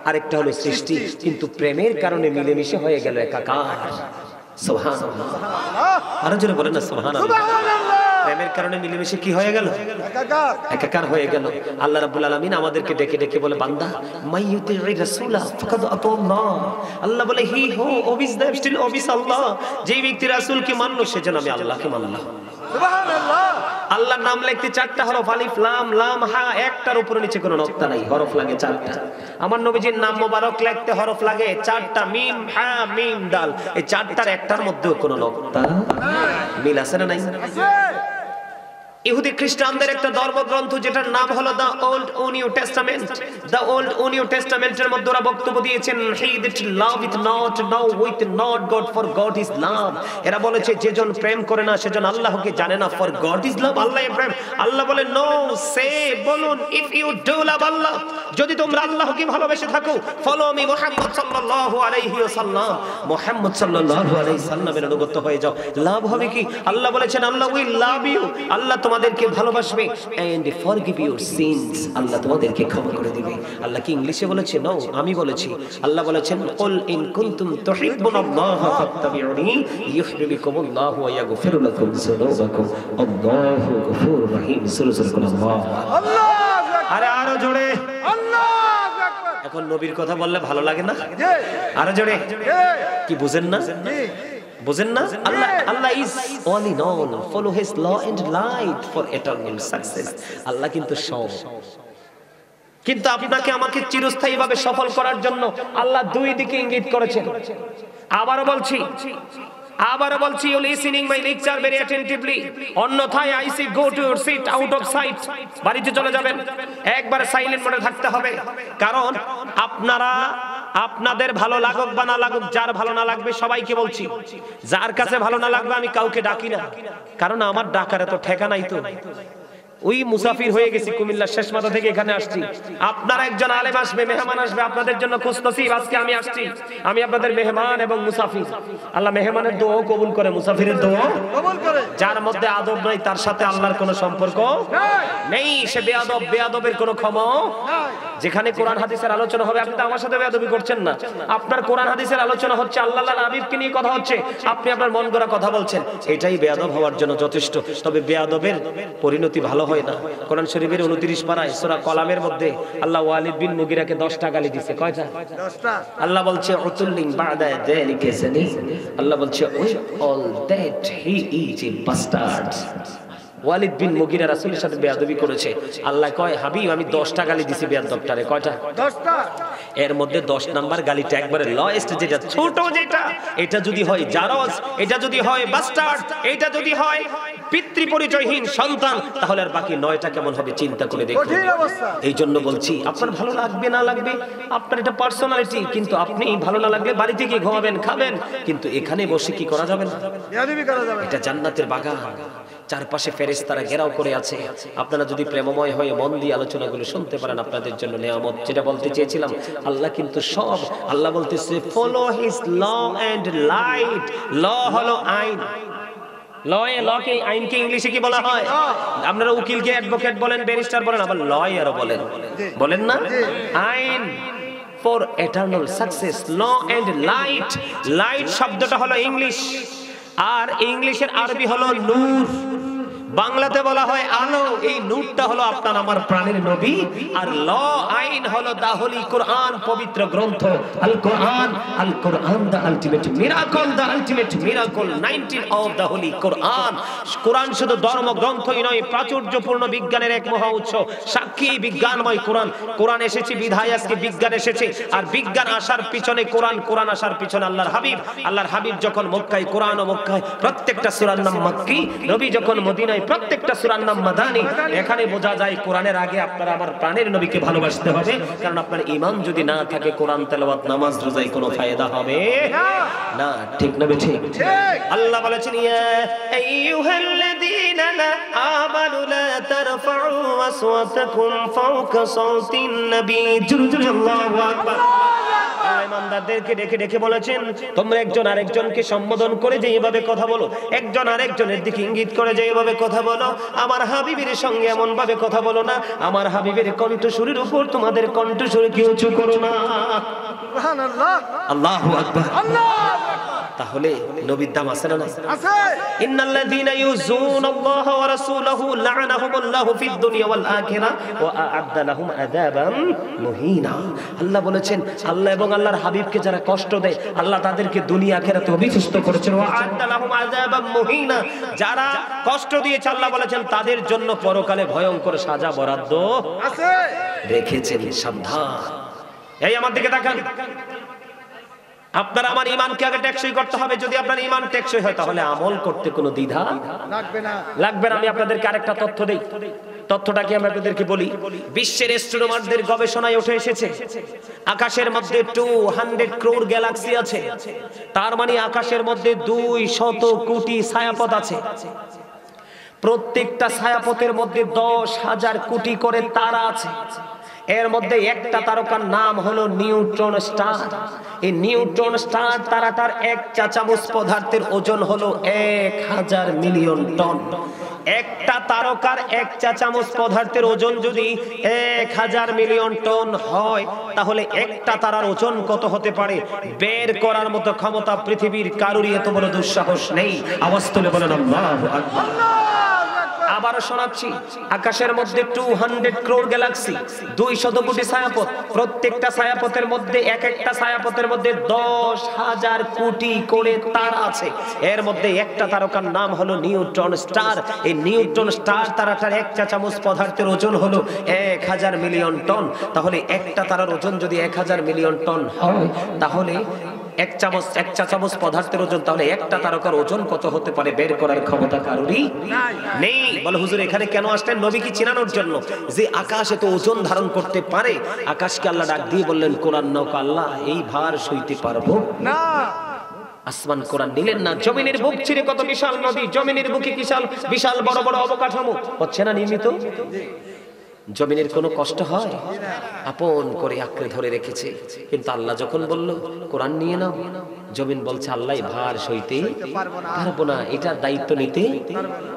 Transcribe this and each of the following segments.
আরেকটা হলো সৃষ্টি, কিন্তু প্রেমের কারণে মিলেমিশে হয়ে গেল একাকার। সুবহানাল্লাহ, আরো জোরে বলেন না সুবহানাল্লাহ। প্রেমের কারণে মিলেমিশে কি হয়ে গেল? একাকার হয়ে গেল। আল্লাহ রাব্বুল আলামিন আমাদেরকে ডেকে ডেকে বলে, বান্দা মাইয়ুতির রাসূলা ফাকাদ আতাল্লাহ। আল্লাহ বলে, হি হু ওবিস দ্য স্টিল ওবিস আল্লাহ। যেই ব্যক্তি রাসূলকে মানলো সেজন্য আমি আল্লাহকে মানলাম। সুবহানাল্লাহ। আল্লাহর নাম লিখতে 4টা হরফ, আলিফ লাম লাম হা, একটার উপরে নিচে কোনো নক্তা নাই, হরফ লাগে 4টা। আমার নবীজির নাম মোবারক লিখতে হরফ লাগে 4টা, মিম হা মিম দাল। এই 4টার একটার মধ্যেও কোনো নক্তা মিল আছে না নাই? আছে। ইহুদি খ্রিস্টানদের একটা ধর্মগ্রন্থ যেটার নাম হলো দ্য ওল্ড ও নিউ টেস্টামেন্ট। দ্য ওল্ড ও নিউ টেস্টামেন্টের মধ্যে ওরা বক্তব্য দিয়েছেন, he that loveth not knoweth not God, for God is love. এরা বলেছে যেজন প্রেম করে না সেজন আল্লাহকে জানে না, ফর গড ইজ লাভ, আল্লাহ প্রেম। আল্লাহ বলে, নো সে, বলুন, ইফ ইউ ডু লাভ আল্লাহ, যদি তোমরা আল্লাহকে ভালোবেসে থাকো, ফলো মি মুহাম্মদ সাল্লাল্লাহু আলাইহি ওয়াসাল্লাম, মুহাম্মদ সাল্লাল্লাহু আলাইহি সাল্লামের অনুগত হয়ে যাও। লাভ হবে কি? আল্লাহ বলেছেন, আল্লাহ উইল লাভ ইউ, আল্লাহ তোমাদেরকে ভালোবাসবে, এন্ড ফরগিভ ইউর সিনস, আল্লাহ তোমাদেরকে ক্ষমা করে দিবে। আল্লাহ কি ইংলিশে বলেছে? নো, আমি বলেছি। আল্লাহ বলেছেন, কুল ইন কুনতুম তুহিব্বুনাল্লাহ ফাত্তাবিউনি ইউহিব্বুকুমুল্লাহু ওয়া ইয়াগফির লাকুম যুনুবাকুম, আল্লাহু গফুরুর রহিম। সুবহানাল্লাহ, আল্লাহু আকবার। আরে আরো জোরে আল্লাহু আকবার। এখন নবীর কথা বললে ভালো লাগে না? আরো জোরে। কি বুঝেন না? বুঝেন না? আল্লাহ আল্লাহ is only known, follow his law and light for eternal success. আল্লাহ কিন্তু সব, কিন্তু আপনাকে আমাকে চিরস্থায়ী ভাবে সফল করার জন্য আল্লাহ দুই দিকে ইঙ্গিত করেছেন। আবারও বলছি, you listening my lecture very attentively, অন্যথায় I say go to your seat, out of sight, বাড়িতে চলে যাবেন। একবার সাইলেন্ট মোডে থাকতে হবে, কারণ আপনাদের ভালো লাগুক বা না লাগুক, যার ভালো না লাগবে সবাইকে বলছি, যার কাছে ভালো না লাগবে আমি কাউকে ডাকি না, কারণ আমার ডাকার এত ঠেকা নাই তো। ওই মুসাফির হয়ে গেছি, কুমিল্লার শেষ মাথা থেকে এখানে আসছি। আপনারা একজন আলেম আসবে, মেহমান আসবে, আপনাদের জন্য খুশনসিব, আজকে আমি আসছি। আমি আপনাদের মেহমান এবং মুসাফির। আল্লাহ মেহমানের দোয়া কবুল করে, মুসাফিরের দোয়া কবুল করে। যার মধ্যে আদব নাই তার সাথে আল্লাহর কোনো সম্পর্ক নেই, সে বেয়াদব, বেয়াদবের কোনো ক্ষমা নাই। যেখানে কোরআন হাদিসের আলোচনা হবে, আপনি তো আমার সাথে বেয়াদবি করছেন না, আপনার কোরআন হাদিসের আলোচনা হচ্ছে, আল্লাহর হাবিবকে নিয়ে কথা হচ্ছে, আপনি আপনার মন গড়া কথা বলছেন, এটাই বেয়াদব হওয়ার জন্য যথেষ্ট। তবে বেয়াদবের পরিণতি ভালো হয় না। কোরআন শরীফের 29 পারায় সূরা কলামের মধ্যে আল্লাহ ওয়ালিদ বিন মুগিরাকে 10টা গালি দিয়েছে। কয়টা? 10টা। আল্লাহ বলছে উতুল্লিন বাদা যালিকা সানি, আল্লাহ বলছে with all that he is a bastard. Walid bin Mughira রাসূলের সাথে বেয়াদবি করেছে। আল্লাহ কয়, হাবিব আমি 10টা গালি দিছি বেয়াদবটারে। কয়টা? 10টা। এর মধ্যে 10 নাম্বার গালিটা একবারে লয়েস্ট, যেটা ছোট, যেটা এটা যদি হয় জারজ, এটা যদি হয় বাস্টার্ড, এটা যদি হয় পিতৃ পরিচয়হীন সন্তান, তাহলে আর বাকি 9টা কেমন হবে চিন্তা করে দেখুন। এই জন্য বলছি, আপনার ভালো লাগবে না লাগবে আপনার এটা পার্সোনালিটি, কিন্তু আপনি ভালো না লাগলে বাড়িতে গিয়ে ঘুমাবেন, খাবেন, কিন্তু এখানে বসে কি করা যাবে না? বেয়াদবি করা যাবে। এটা জান্নাতের বাগান, চারপাশে ফেরেশতারা ঘেরাও করে আছে। আপনারা যদি প্রেমময় হয়ে মন দিয়ে আলোচনাগুলো শুনতে পারেন, আপনাদের জন্য নিয়ামত। যেটা বলতে চেয়েছিলাম, আল্লাহ কিন্তু সব, আল্লাহ বলতেছে follow his law and light. Law হলো আইন, লকে আইনকে ইংলিশে কি বলা হয়? আপনারা উকিলকে অ্যাডভোকেট বলেন, ব্যারিস্টার বলেন, আবার লয়ারও বলেন না? আইন for eternal success, law and light. Light শব্দটা হলো ইংলিশ, আর ইংলিশের আরবি হলো নূর। বাংলাতে বলা হয় আলো। এই নূরটা হলো আপনার আমার প্রাণের নবী, আর ল আইন হলো দা হোলি কোরআন, পবিত্র গ্রন্থ আল কোরআন। আল Quran the ultimate miracle, the ultimate miracle 19 of the holy Quran. কোরআন শুধু ধর্মগ্রন্থই নয়, প্রাচুর্যপূর্ণ বিজ্ঞানের এক মহা উৎস, সাক্ষী বিজ্ঞানময় কোরআন। কোরআন এসেছে বিধায় আজকে বিজ্ঞান এসেছে, আর বিজ্ঞান আসার পিছনে কোরআন, কোরআন আসার পিছনে আল্লাহর হাবিব। আল্লাহর হাবিব যখন মক্কায়, কোরআন ও মক্কায় প্রত্যেকটা সূরার নাম মক্কি, নবী যখন মদিনায় প্রত্যেকটা সূরার নাম মাদানী। এখানে বোঝা যায় কোরআনের আগে আপনারা আমার প্রাণের নবীকে ভালোবাসতে হবে, কারণ আপনার ঈমান যদি না থাকে, কোরআন তেলাওয়াত, নামাজ, রোজায় কোনো ফায়দা হবে না। ঠিক না ঠিক? আল্লাহ বলেছেন, ইয়া আইয়ুহাল্লাযীনা আমানু লা তারফাউ আসওয়াতাকুম ফাওকা সাওতিন নবী। আল্লাহু আকবার। বান্দাদেরকে ডেকে ডেকে বলেছেন তোমরা একজন আরেকজনকে সম্বোধন করে যে এইভাবে কথা বলো, একজন আরেকজনের দিকে ইঙ্গিত করে যে এইভাবে কথা বলো, আমার হাবিবের সঙ্গে এমন ভাবে কথা বলো না, আমার হাবিবের কণ্ঠস্বরের উপর তোমাদের কণ্ঠস্বর কি উঁচু করো না। সুবহানাল্লাহ, আল্লাহু আকবার, আল্লাহু আকবার। তাহলে নবীর দাম আছে না? আছে। ইন্নাল্লাযীনা ইউযুনাল্লাহা ওয়া রাসূলাহু লা'নাহুমুল্লাহু ফিদ দুনিয়া ওয়াল আখিরা ওয়া আ'আদ্দা লাহুম আযাবাম মুহিনা। আল্লাহ বলেছেন আল্লাহ এবং আল্লাহর হাবিবকে যারা কষ্ট দেয় আল্লাহ তাদেরকে দুনিয়া আখিরাতে অভিশপ্ত করেছেন। ওয়া আ'আদ্দা লাহুম আযাবাম মুহিনা, যারা কষ্ট দিয়েছে আল্লাহ বলেছেন তাদের জন্য পরকালে ভয়ঙ্কর সাজা বরাদ্দ আছে রেখেছেন। সাবধান। এই আমার দিকে তাকান। আপনার আমার ঈমানকে আগে টেকসই করতে হবে। যদি আপনার ঈমান টেকসই হয় তাহলে আমল করতে কোনো দ্বিধা লাগবে না। আমি আপনাদেরকে আরেকটা তথ্য দেই। তথ্যটা কি আমি আপনাদেরকে বলি। বিশ্বের অ্যাস্ট্রোনমারদের গবেষণায় উঠে এসেছে আকাশের মধ্যে 200 crore গ্যালাক্সি আছে। তার মানে আকাশের মধ্যে 200 কোটি ছায়াপথ আছে। প্রত্যেকটা ছায়াপথের মধ্যে 10,000 কোটি করে তারা আছে। এর মধ্যে একটা তারকার নাম হলো নিউট্রন স্টার। এই নিউট্রন স্টার তারাটার এক চা চামচ পদার্থের ওজন হলো 1000 মিলিয়ন টন। একটা তারকার এক চা চামচ পদার্থের ওজন যদি 1000 মিলিয়ন টন হয় তাহলে একটা তারার ওজন কত হতে পারে বের করার মতো ক্ষমতা পৃথিবীর কারোরই এত বড় দুঃসাহস নেই। আওয়াজ তুলে বলেন আল্লাহু আকবার। আবারও শোনাচ্ছি, আকাশের মধ্যে 200 crore গ্যালাক্সি, 200 কোটি ছায়াপথ। প্রত্যেকটা ছায়াপথের মধ্যে একটা ছায়াপথের মধ্যে 10,000 কোটি করে তারা আছে। এর মধ্যে একটা তারকার নাম হলো নিউট্রন স্টার। এই নিউট্রন স্টার তারাটার এক চা চামচ পদার্থের ওজন হলো 1000 মিলিয়ন টন। তাহলে একটা তারার ওজন যদি 1000 মিলিয়ন টন হয় তাহলে এক চা চামচ পদার্থের ওজন, তাহলে একটা তারকার ওজন কত হতে পারে বের করার ক্ষমতা কারোরই নেই। বলে হুজুর এখানে কেন আসলেন? নবীকে চিনানোর জন্য যে আকাশ এত ওজন ধারণ করতে পারে। আকাশকে আল্লাহ ডাক দিয়ে বললেন কোরআন নাও, আল্লাহ এই ভার সইতে পারবো না। আসমান কোরআন নিলেন না। জমিনের বুক চিরে কত বিশাল নদী, জমিনের বুকে বিশাল বড় বড় অবকাঠামো হচ্ছে না নির্মিত। জমিনের কোনো কষ্ট হয়? আপন করে আঁকড়ে ধরে রেখেছে। কিন্তু আল্লাহ যখন বলল কোরআন নিয়ে নাও, জমিন বলছে আল্লাহ ভার সইতে পারবো না, এটার দায়িত্ব নিতে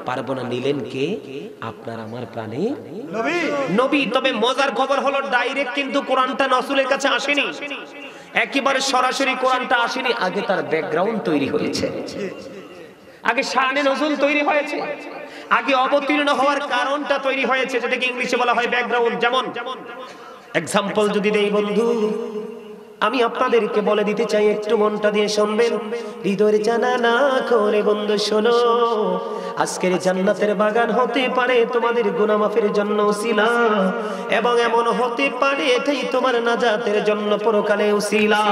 পারবো না। নিলেন কে? আপনার আমার প্রাণে নবী। তবে মজার খবর হলো ডাইরেক্ট কিন্তু কোরআনটা রাসূলের কাছে আসেনি, একেবারে সরাসরি কোরআনটা আসেনি। আগে তার ব্যাকগ্রাউন্ড তৈরি হয়েছে, আগে শানে নজুল তৈরি হয়েছে, আগে অবতীর্ণ হওয়ার কারণটা তৈরি হয়েছে, যেটাকে ইংলিশে বলা হয় ব্যাকগ্রাউন্ড। যেমন এক্সাম্পল যদি দেই বন্ধু, আমি আপনাদেরকে বলে দিতে চাই, একটু মনটা দিয়ে শুনবেন, হৃদয়ের জানালা করে বন্ধু শোনো। আজকের জান্নাতের বাগান হতে পারে তোমাদের গুনাহ মাফের জন্য উসিলা, এবং এমন হতে পারে এটাই তোমার নাজাতের জন্য পরকালে উসিলা।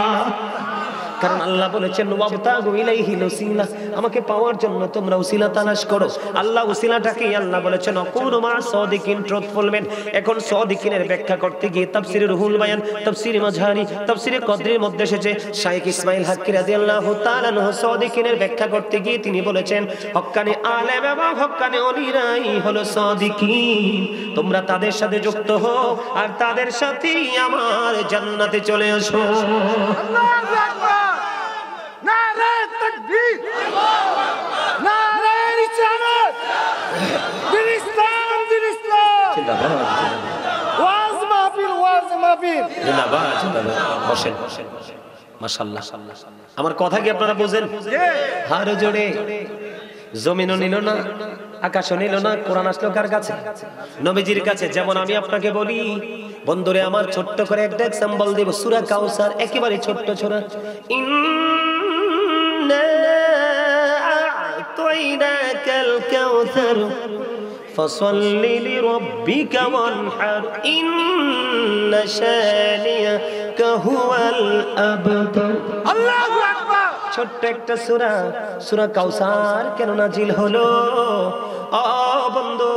কারণ আল্লাহ বলেছেন ওয়াবতাগু ইলাইহিল উসিলা, আমাকে পাওয়ার জন্য তোমরা উসিলা তালাশ করো। আল্লাহ উসিলাটাকে আল্লাহ বলেছেন অকুনু মা সাদিকিন, ট্রুথফুল মেন। এখন সাদিকিনের ব্যাখ্যা করতে গিয়ে তাফসীরে রুহুল বায়ান, তাফসীরে মাঝহারি, তাফসীরে কদরির মধ্যে এসেছে শাইখ ইসমাইল হাক্কি রাদিয়াল্লাহু তাআলা আনহু সাদিকিনের ব্যাখ্যা করতে গিয়ে তিনি বলেছেন হক্কানি আলেম এবং হক্কানি ওলিরাই হলো সাদিকিন। তোমরা তাদের সাথে যুক্ত হও আর তাদের সাথেই আমার জান্নাতে চলে আসো। আল্লাহু আকবার। নারে তাকবীর, নারে রিসালাত, দিন ইসলাম, দিন ইসলাম। জিন্দাবাদ, ওয়াজ মাহফিল, ওয়াজ মাহফিল। জিন্দাবাদ, জিন্দাবাদ। বসেন, মাশাআল্লাহ। আমার কথা কি আপনারা বুঝেন? হার জোড়ে জমিনও নিল না, আকাশও নিল না, কোরআন আসলো কার কাছে? নবীজির কাছে। যেমন আমি আপনাকে বলি বন্ধুরে আমার, ছোট্ট করে একটা এক্সাম্পল দেব। সূরা কাউসার, একেবারে ছোট্ট সূরা। ইন্না আ'তাইনাকাল কাউসার ফাসাল্লি লিরাব্বিকা ওয়ানহার ইন্না শানিয়াকা হুয়াল আবতার। আল্লাহু আকবার। ছোট্ট একটা সূরা, সূরা কাউসার কেন নাজিল হলো? ও বন্ধু,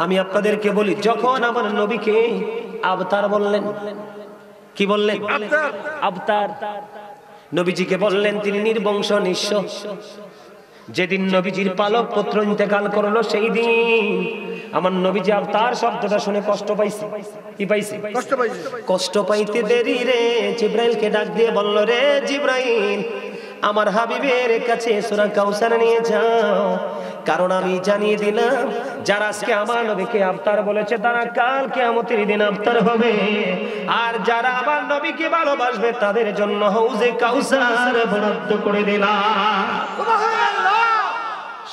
আমি আপনাদেরকে বলি, যখন আমার নবীকে আবতার বললেন, কি বললেন? আবতার। নবীজিকে বললেন তিনি নির্বংশ নিঃস্ব। যেদিন নবীজির পালক পুত্র ইন্তেকাল করলো সেই দিন আমার নবীজি আবতার শব্দটা শুনে কষ্ট পাইছে। কি পাইছে? কষ্ট পাইতে দেরি রে জিব্রাইলকে ডাক দিয়ে বলল, রে জিব্রাইল, আমার হাবিবের কাছে সূরা কাউসার নিয়ে যাও, কারণ আমি জানিয়ে দিলাম যারা আজকে আমার নবীকে আবতার বলেছে তারা কাল কিয়ামতের দিন আবতার হবে, আর যারা আমার নবীকে ভালোবাসবে তাদের জন্য হাউজে কাউসার বরাদ্দ করে দিলাম। সুবহানাল্লাহ।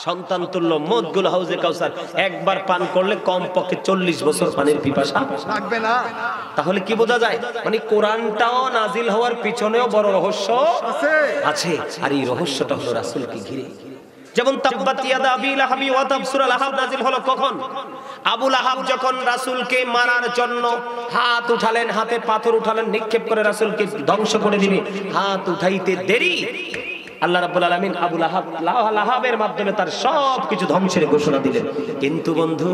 সন্তান তুল্য মদগুল হাউজে কাউসার একবার পান করলে কমপক্ষে 40 বছর পানির পিপাসা লাগবে না। তাহলে কি বোঝা যায়? মানে কোরআনটাও নাজিল হওয়ার পিছনেও বড় রহস্য আছে, আর এই রহস্যটা হলো রাসূলকে ঘিরে। যেমন তাব্বাত ইয়াদা আবি লাহাবি ওয়া তাব সূরা লাহাব নাজিল হলো কখন? আবু লাহাব যখন রাসূলকে মারার জন্য হাত উঠালেন, হাতে পাথর উঠালেন, নিক্ষেপ করে রাসূলকে ধ্বংস করে দিবে, হাত উঠাইতে দেরি আল্লাহ রাব্বুল আলামিন আবু লাহাবের মাধ্যমে তার সবকিছু ধ্বংসের ঘোষণা দিলেন। কিন্তু বন্ধু,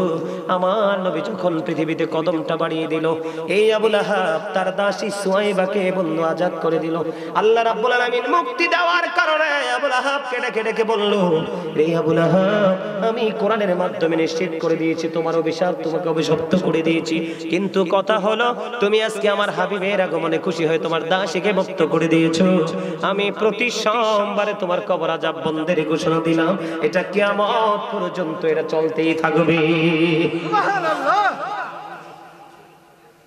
আমার নবী যখন পৃথিবীতে কদমটা বাড়িয়ে দিল, এই আবু লাহাব তার দাসী সুয়াইবাকে বন্ধু আজাদ করে দিল। আল্লাহ রাব্বুল আলামিন মুক্তি দেওয়ার কারণে আবু লাহাবকে ডেকে ডেকে বলল, রে আবু লাহাব, আমি কোরআনের মাধ্যমে নিশ্চিত করে দিয়েছি তোমার অভিশাপ, তোমাকে অভিশপ্ত করে দিয়েছি, কিন্তু কথা হলো তুমি আজকে আমার হাবিবের আগমনে খুশি হয়ে তোমার দাসীকে মুক্ত করে দিয়েছো। আমি প্রতি সোমবারে তোমার কবর আযাব বন্ধের ঘোষণা দিলাম, এটা কিয়ামত পর্যন্ত এটা চলতেই থাকবে। সুবহানাল্লাহ।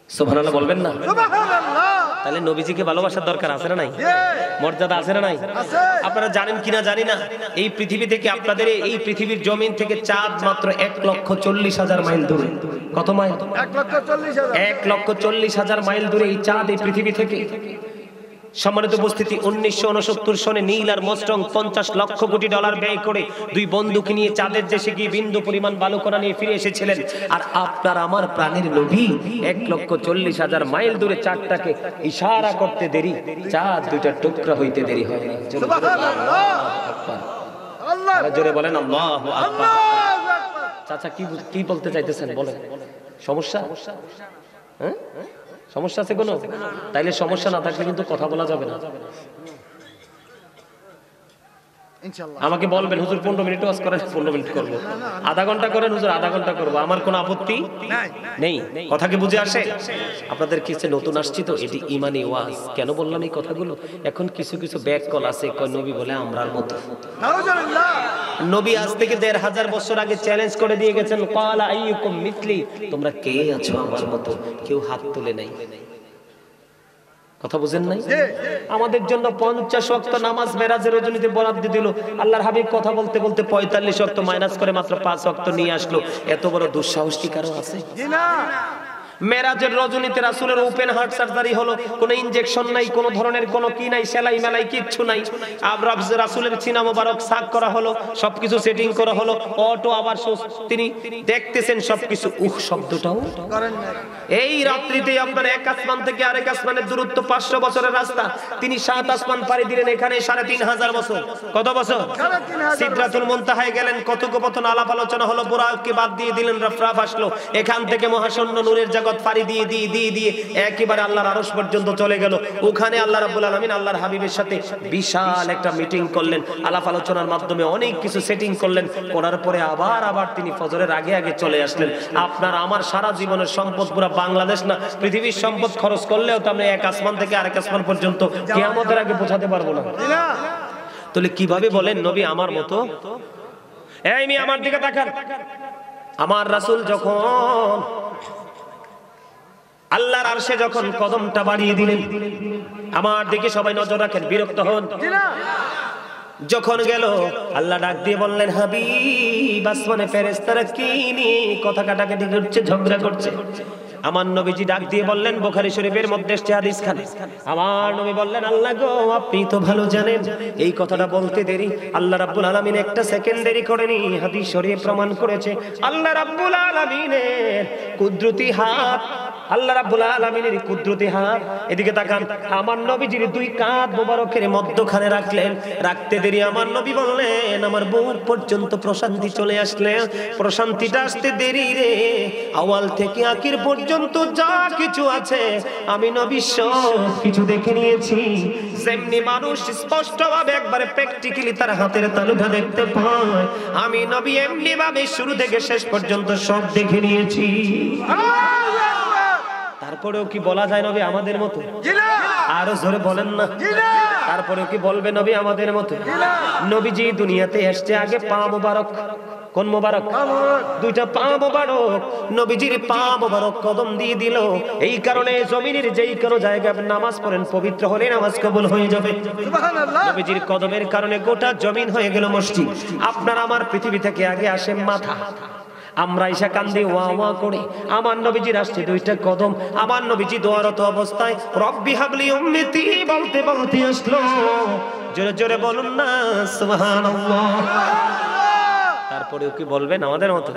সুবহানাল্লাহ বলবেন না? সুবহানাল্লাহ। তাহলে নবীজিকে ভালোবাসার দরকার আছে না নাই? মর্যাদা আছে না নাই? আপনারা জানেন কিনা জানি না, এই পৃথিবী থেকে, আপনাদের এই পৃথিবীর জমিন থেকে চাঁদ মাত্র 1,40,000 মাইল দূরে। কত মাইল? 1,40,000। 1,40,000 মাইল দূরে এই চাঁদ এই পৃথিবী থেকে। সম্মানিত উপস্থিতি, 1969 সনে নীল আর মোস্টং 50 লক্ষ কোটি ডলার ব্যয় করে দুই বন্দুক নিয়ে চাঁদের দেশে গিয়ে বিন্দু পরিমাণ বালুকণা নিয়ে ফিরে এসেছিলেন। আর আপনার আমার প্রাণের নবী 1,40,000 মাইল দূরে চাঁদটাকে ইশারা করতে দেরি, চাঁদ দুইটা টুকরা হইতে দেরি হয় না। সুবহানাল্লাহ। আল্লাহ জোরে বলেন আল্লাহু আকবার। চাচা কি বলতে চাইতেছেন বলেন? সমস্যা? হ্যাঁ, সমস্যা আছে কোনো? তাইলে সমস্যা না থাকলে কিন্তু কথা বলা যাবে না। আমাকে বলবেন হুজুর 15 মিনিট ওয়াজ করেন, 15 মিনিট করবো, আধা ঘন্টা করেন হুজুর, আধা ঘন্টা করবো, আমার কোনো আপত্তি নেই। কথা কি বুঝে আসে? আপনাদের কিছু নতুন আসছি তো, এটি ইমানি ওয়াজ। কেন বললাম এই কথাগুলো? এখন কিছু কিছু ব্যাক কল আছে, কয় নবী বলে আমরার মতো। নবী আজ থেকে 1500 বছর আগে চ্যালেঞ্জ করে দিয়ে গেছেন, ক্বালা আইয়ুকুম মিথলি, তোমরা কে আছো আমার মতো? কেউ হাত তুলে নাই। কথা বুঝেন নাই? আমাদের জন্য 50 ওয়াক্ত নামাজ মেরাজের রজনীতে বরাদ্দ দিল। আল্লাহর হাবিব কথা বলতে বলতে 45 ওয়াক্ত মাইনাস করে মাত্র 5 ওয়াক্ত নিয়ে আসলো। এত বড় দুঃসাহস কি কারো আছে? না। মেরাজের রজনীতে রাসূলের ওপেন হার্ট সার্জারি হলো, কোনো ইনজেকশন নাই, কোনো ধরনের কোনো কি নাই, সেলাই মেলাই কিচ্ছু নাই। রাসূলের সিনা মোবারক সাক করা হলো, সবকিছু সেটিং করা হলো, অটো আবার তিনি দেখতেছেন সবকিছু, শব্দটাও করেন না। এই রাত্রিতে আপনার এক আসমান থেকে আরেক আসমানের দূরত্ব 500 বছরের রাস্তা, তিনি 7 আসমান পাড়ি দিলেন, এখানে 3,500 বছর। কত বছর? সিদরাতুল মুনতাহায় গেলেন, কথোপকথন আলাপ আলোচনা হলো, বুরাককে বাদ দিয়ে দিলেন, রাফরাফ আসলো, এখান থেকে মহাশূন্য নূরের জগৎ পাড়ি দিয়ে দিয়ে একেবারে আল্লাহর আরশ পর্যন্ত চলে গেল। ওখানে আল্লাহ রাব্বুল আলামিন আল্লাহর হাবিবের সাথে বিশাল একটা মিটিং করলেন, আলাপ আলোচনার মাধ্যমে অনেক কিছু সেটিং করলেন, করার পরে আবার তিনি ফজরের আগে আগে চলে আসলেন। আপনার আমার সারা জীবনের সম্পদ পুরো বাংলাদেশ না পৃথিবীর সম্পদ খরচ করলেও তো আমরা এক আসমান থেকে আরেক আসমান পর্যন্ত কিয়ামতের আগে পৌঁছাতে পারবো না। তাহলে কিভাবে বলেন নবী আমার মতো? এই মেয়ে আমার দিকে তাকান। আমার রাসূল যখন আল্লাহর আরশে যখন কদমটা বাড়িয়ে দিলেন, আমার দিকে সবাই নজর রাখেন, বিরক্ত হন। যখন গেল আল্লাহ ডাক দিয়ে বললেন, হাবিব, আসমানে ফেরেশতারা কি নিয়ে কথা কাটাকাটি করছে, ঝগড়া করছে? আমার নবীজি ডাক দিয়ে বললেন, বুখারী শরীফের মধ্যে এসেছে হাদিস খানে, আমার নবী বললেন, আল্লাহ গো, আপনি তো ভালো জানেন এই কথাটা বলতে দেরি, আল্লাহ রাব্বুল আলামিন একটা সেকেন্ড দেরি করেনি। হাদিস শরীফ প্রমাণ করেছে আল্লাহ রাব্বুল আলামিনের কুদরতি হাত আল্লাহ রাব্বুল আলামিনের কুদরতি হাত, এদিকে তাকান, আমার নবীজির দুই কাঁধ মোবারকের মধ্যখানে রাখলেন। রাখতে দেরি আমার নবী বললেন, আমার বুক পর্যন্ত প্রশান্তি চলে আসলে। প্রশান্তিটা আসতে দেরি রে, আওয়াল থেকে আখির পর্যন্ত যা কিছু আছে আমি নবী সব কিছু দেখে নিয়েছি। যেমনি মানুষ স্পষ্টভাবে একবারে প্র্যাকটিক্যালি তার হাতের তালুটা দেখতে পায়, আমি নবী এমনি ভাবে শুরু থেকে শেষ পর্যন্ত সব দেখে নিয়েছি। তারপরেও কি বলা যায় নবী আমাদের মতো? আরো জোরে বলেন না। তারপরেও কি বলবে নবী আমাদের মতো? নবীজি দুনিয়াতে এসছে আগে পা মোবারক। কোন মোবারক? দুইটা পা মোবারক। নবীজির পা মোবারক কদম দিয়ে দিল। এই কারণে জমিনের যেই কোনো জায়গায় নামাজ পড়েন, পবিত্র হলে নামাজ কবুল হয়ে যাবে। সুবহানাল্লাহ। নবীজির কদমের কারণে গোটা জমিন হয়ে গেল মসজিদ। আপনার আমার পৃথিবী থেকে আগে আসে মাথা, আমরা ঈশা কান্দি ওয়া ওয়া করে। আমার নবীজির আসছে দুইটা কদম। আমার নবীজি দোয়ারত অবস্থায় রব্বি হাবলি উম্মতি বলতে বলতে আসলো। জোরে জোরে বলুন না সুবহানাল্লাহ। তারপরেও কি বলবেন আমাদের মতো?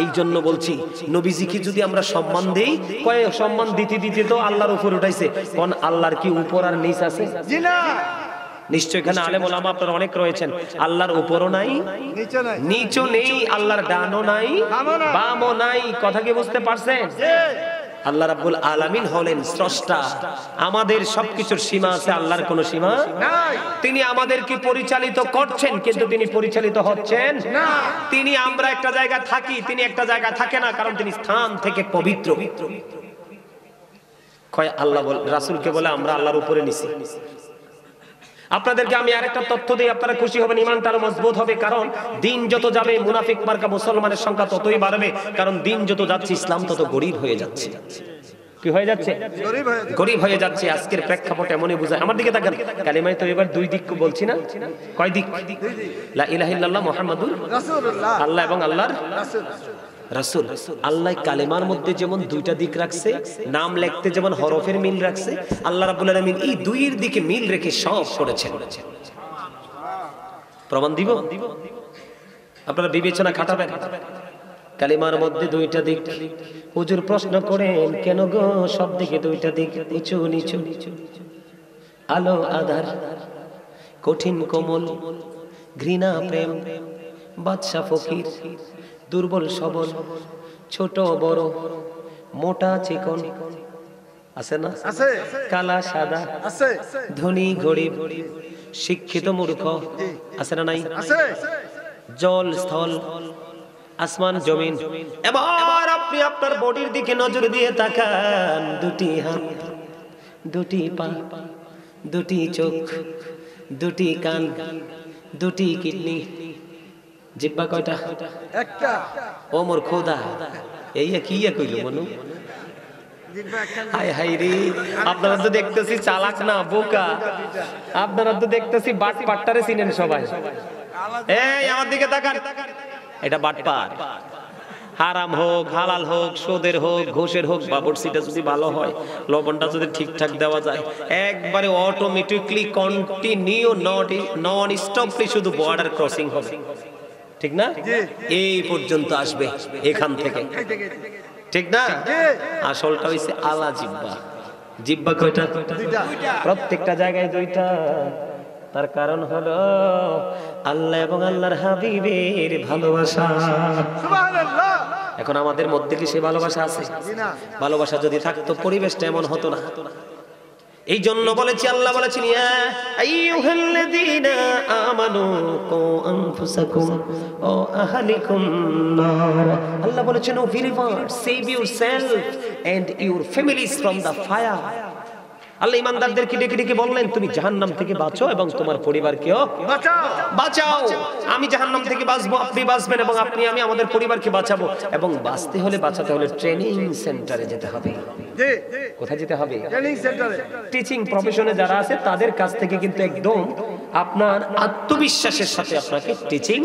এই জন্য বলছি, নবীজিকে যদি আমরা সম্মান দেই, কয় সম্মান দিতে দিতে তো আল্লাহর উপর উঠাইছে। কোন আল্লাহর কি উপর আর নিচ আছে? জি না। নিশ্চয় এখানে আলেম ওলামা আপনারা অনেক রয়েছেন। আল্লাহর উপরও নাই, নিচও নেই, আল্লাহর ডানও নাই, বামও নাই। কথা কি বুঝতে পারছেন? আল্লাহ রাব্বুল আলামিন হলেন স্রষ্টা। আমাদের সবকিছুর সীমা আছে, আল্লাহর কোনো সীমা নাই। তিনি আমাদেরকে পরিচালিত করছেন, কিন্তু তিনি পরিচালিত হচ্ছেন না। তিনি, আমরা একটা জায়গায় থাকি, তিনি একটা জায়গায় থাকে না, কারণ তিনি স্থান থেকে পবিত্র। কয় আল্লাহ রাসূলকে বলে আমরা আল্লাহর উপরে নিছি। আপনাদেরকে আমি আরেকটা তথ্য দিই, আপনারা খুশি হবেন, ঈমানটা আরো মজবুত হবে। কারণ দিন যত যাবে মুনাফিক মার্কা মুসলমানের সংখ্যা ততই বাড়বে। কারণ দিন যত যাচ্ছে ইসলাম তত গরীব হয়ে যাচ্ছে। কি হয়ে যাচ্ছে? গরীব হয়ে যাচ্ছে। আজকের প্রেক্ষাপট এমনই বোঝায়। আমার দিকে তাকান, কালিমায় তো এবার দুই দিক বলছি না? কয় দিক? লা ইলাহা ইল্লাল্লাহ মুহাম্মাদুর রাসূলুল্লাহ। আল্লাহ এবং আল্লাহর রাসূল। আল্লাহ কালেমার মধ্যে যেমন দুইটা দিক রাখছে, নাম লিখতে যেমন হরফের মিল রাখছে, আল্লাহ রাব্বুল আলামিন এই দুইয়ের দিকে মিল রেখে সব করেছেন। প্রমাণ দিব? আপনারা বিবেচনা খাটাবেন। কালেমার মধ্যে দুইটা দিক। হুজুর প্রশ্ন করেন, কেন গো সব দিকে দুইটা দিক? উঁচু নিচু, আলো আধার, কঠিন কোমল, ঘৃণা প্রেম, বাদশা ফকির, দুর্বল সবল, ছোট বড়, মোটা চিকন, আছে না? আছে। কালা সাদা আছে, ধনী গরিব, শিক্ষিত মূর্খ, আছে না নাই? আছে। জল স্থল, আসমান জমিন। এবার আপনি আপনার বডির দিকে নজর দিয়ে তাকান। দুটি হাত, দুটি পা, দুটি চোখ, দুটি কান, দুটি কিডনি, জিহ্বা কয়টা? একটা। ও মোর খোদা, এই কি কইল মনু? হায় হায় রে, আপনারা তো দেখতেছি চালাক না বোকা, আপনারা তো দেখতেছি বাট পাট্টারে চিনেন সবাই। এই আমার দিকে তাকান, এটা বাটপার। হারাম হোক, হালাল হোক, সুদের হোক, ঘুষের হোক, বাবরসিটা যদি ভালো হয়, লবণটা যদি ঠিকঠাক দেওয়া যায়, একবারে অটোমেটিকলি কন্টিনিউ নন স্টপলি শুধু বর্ডার ক্রসিং হবে। ঠিক না? এই পর্যন্ত আসবে এখান থেকে, ঠিক না? আসলটা হইছে আলা জিহ্বা। জিহ্বা কয়টা? প্রত্যেকটা জায়গায় দুইটা। তার কারণ হলো আল্লাহ এবং আল্লাহর হাবিবের ভালোবাসা। সুবহানাল্লাহ। এখন আমাদের মধ্যে কি সেই ভালোবাসা আছে? ভালোবাসা যদি থাকতো পরিবেশটা এমন হতো না। এই জন্য বলেছি, আল্লাহ বলেছেন, ইয়া আইয়ুহাল্লাযীনা আমানু কু আনফুসাকুম ওয়া আহলিকুম নার। আল্লাহ বলেছেন, O believers, save yourself and your families from the fire. আল্লাহ ইমানদারদেরকে ডেকে ডেকে বললেন, তুমি জাহান্নাম থেকে বাঁচো এবং তোমার পরিবারকেও বাঁচাও। আমি জাহান্নাম থেকে বাঁচবো, আপনি বাঁচবেন, এবং আপনি আমি আমাদের পরিবারকে বাঁচাবো। এবং বাঁচতে হলে, বাঁচাতে হলে ট্রেনিং সেন্টারে যেতে হবে। কোথায় যেতে হবে? ট্রেনিং সেন্টারে। টিচিং প্রফেশনে যারা আছে তাদের কাছ থেকে কিন্তু একদম আপনার আত্মবিশ্বাসের সাথে আপনাকে টিচিং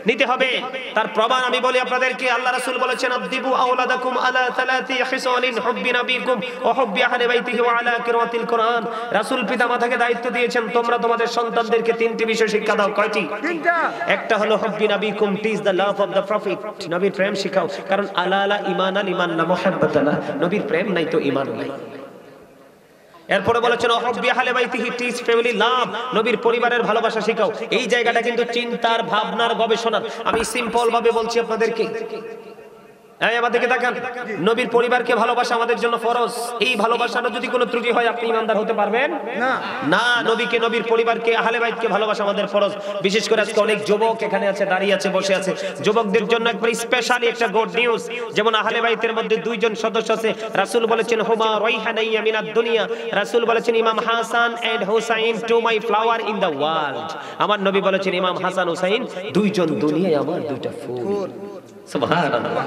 নিতে হবে। তার প্রমাণ আমি বলি আপনাদেরকে, আল্লাহ রাসূল বলেছেন আদিবু আওলাদাকুম আলা তালাতি খিসালিন হুব্বি নবিকুম ওয়া হুব্বি আহলি বাইতিহি ওয়া আলা কিরাতিল কোরআন। রাসূল পিতামাতাকে দায়িত্ব দিয়েছেন তোমরা তোমাদের সন্তানদেরকে তিনটি বিষয় শিক্ষা দাও। কয়টি? তিনটা। একটা হলো হুব্বি নবিকুম, teach the love of the prophet, নবীর প্রেম শিখাও। কারণ আলা আলা ঈমান আল ঈমান না মুহাব্বাত না, নবীর প্রেম নাই তো ঈমান নাই। এরপরে বলেছেন হুব্বি আহলি বাইতিহি, টিচ ফ্যামিলি লাভ, নবীর পরিবারের ভালোবাসা শিখাও। এই জায়গাটা কিন্তু চিন্তার ভাবনার গবেষণার। আমি সিম্পল ভাবে বলছি আপনাদেরকে, এই আমাদেরকে দেখেন, নবীর পরিবারকে ভালোবাসা আমাদের জন্য ফরজ। এই ভালোবাসার যদি কোনো ত্রুটি হয় আপনি ইমানদার হতে পারবেন না। না, নবীকে, নবীর পরিবারকে, আহলে বাইতকে ভালোবাসা আমাদের ফরজ। বিশেষ করে আজকে অনেক যুবক এখানে আছে, দাঁড়িয়ে আছে, বসে আছে। যুবকদের জন্য একবার স্পেশালি একটা গুড নিউজ। যেমন আহলে বাইতের মধ্যে দুইজন সদস্য আছে, রাসূল বলেছেন হুমা রাইহানাইয়া মিনাদ দুনিয়া। রাসূল বলেছেন Imam Hasan and Hussain to my flower in the world. আমার নবী বলেছেন ইমাম হাসান হুসাইন দুইজন দুনিয়ায় আমার দুইটা ফুল। সুবহানাল্লাহ।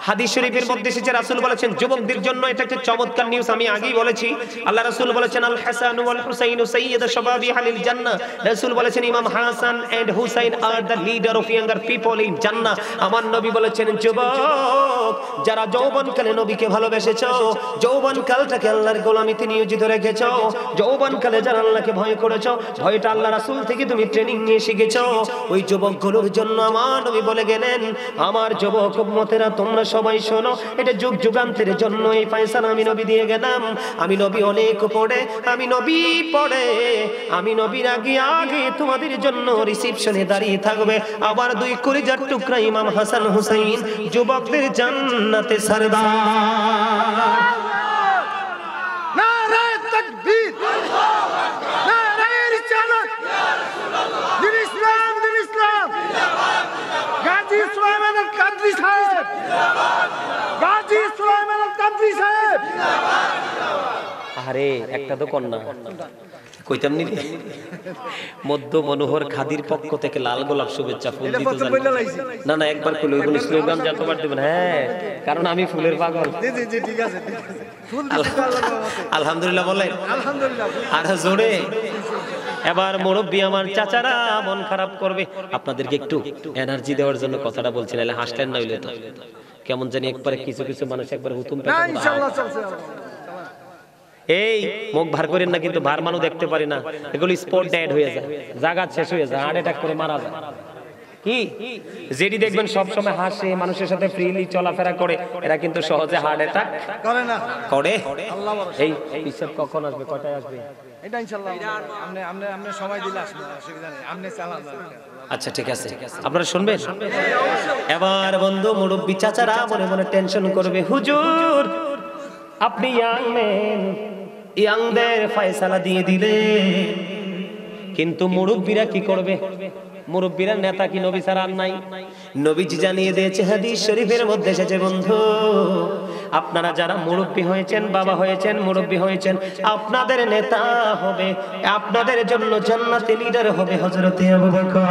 হাদিস শরীফের মধ্যে এসেছে, রাসূল বলেছেন যুবকদের জন্য এটা একটা চমৎকার নিউজ। আমি আগেই বলেছি, আল্লাহ রাসূল বলেছেন আল হাসান ওয়াল হুসাইন সাইয়্যিদু শাবাবি আহলিল জান্নাহ। রাসূল বলেছেন Imam Hasan and Hussain are the leader of younger people in জান্নাহ। আমার নবী বলেছেন যুবক যারা যৌবনকালে নবীকে ভালোবেসেছো, যৌবনকালটাকে আল্লাহর গোলামিতে নিয়োজিত রেখেছো, যৌবনকালে যারা আল্লাহকে ভয় করেছো, ভয়টা আল্লাহ রাসূল থেকে তুমি ট্রেনিং নিয়ে শিখেছো, ওই যুবকগুলোর জন্য আমার নবী বলে গেলেন, আমার যুবক উম্মতেরা তোমরা সবাই শোনো, এটা যুগ যুগান্তের জন্য এই ফয়সালা আমি নবী দিয়ে গেলাম। আমি নবী অনেক পড়ে, আমি নবী পড়ে, আমি নবীর আগে আগে তোমাদের জন্য রিসেপশনে দাঁড়িয়ে থাকবে আবার দুই কলিজার টুকরা ইমাম হাসান হুসাইন, যুবকদের জান্নাতে সরদার। নারায়ে তাকবীর, নারায়ে রিসালাত, দিন ইসলাম, দিন ইসলাম। গাজী সুলাইমান আল কাদরি সাহেব, গাজী সুলাইমান আল কাদরি সাহেব। আরে একটা তো কন্যা কইতাম নি, মধ্য মনোহর খাদির পক্ষ থেকে লাল গোলাপ শুভেচ্ছা ফুল দিতে জানি না। না একবার কইলো ওইগুলো স্লোগান যতবার দিবেন। হ্যাঁ, কারণ আমি ফুলের পাগল। জি জি জি, ঠিক আছে ঠিক আছে। ফুল দিতে আল্লাহ রহমতে। আলহামদুলিল্লাহ বলেন আলহামদুলিল্লাহ। আর জোরে এবার মুরব্বি আমার চাচারা মন খারাপ করবে, আপনাদেরকে একটু এনার্জি দেওয়ার জন্য কথাটা বলছি, নাহলে হাসলেন না হইলে তো কেমন জানি একবারে কিছু কিছু মানুষ একবার হুতুম না ইনশাআল্লাহ চলছে। এই মুখ ভার করেন না, কিন্তু ভার মানু দেখতে পারি না, এগুলো স্পট ডেড হয়ে যায়, জায়গা শেষ হয়ে যায়, হার্ট অ্যাটাক করে মারা যায়। কি যেটি দেখবেন সব সময় হাসে, মানুষের সাথে ফ্রিলি চলাফেরা করে, এরা কিন্তু সহজে হার্ট অ্যাটাক করে না। করে। আল্লাহ ভরসা। এই হিসাব কখন আসবে, কয়টায় আসবে? এটা ইনশাআল্লাহ আপনি সময় দিলে আসবে, অসুবিধা নেই, আপনি চালান। আচ্ছা ঠিক আছে, আপনারা শুনবেন। এবার বন্ধু মুরব্বি চাচারা মনে মনে টেনশন করবে, হুজুর আপনি ইয়াং ম্যান, ইয়াংদের ফয়সালা দিয়ে দিলে, কিন্তু মুরব্বিরা কি করবে? মুরব্বিরা নেতা কি নবী ছাড়া আর নাই? নবীজি জানিয়ে দিয়েছে হাদিস শরীফের মধ্যে এসেছে, বন্ধু আপনারা যারা মুরব্বি হয়েছেন, বাবা হয়েছেন, মুরব্বি হয়েছেন, আপনাদের নেতা হবে, আপনাদের জন্য জান্নাতে লিডার হবে হযরতে আবু বকর।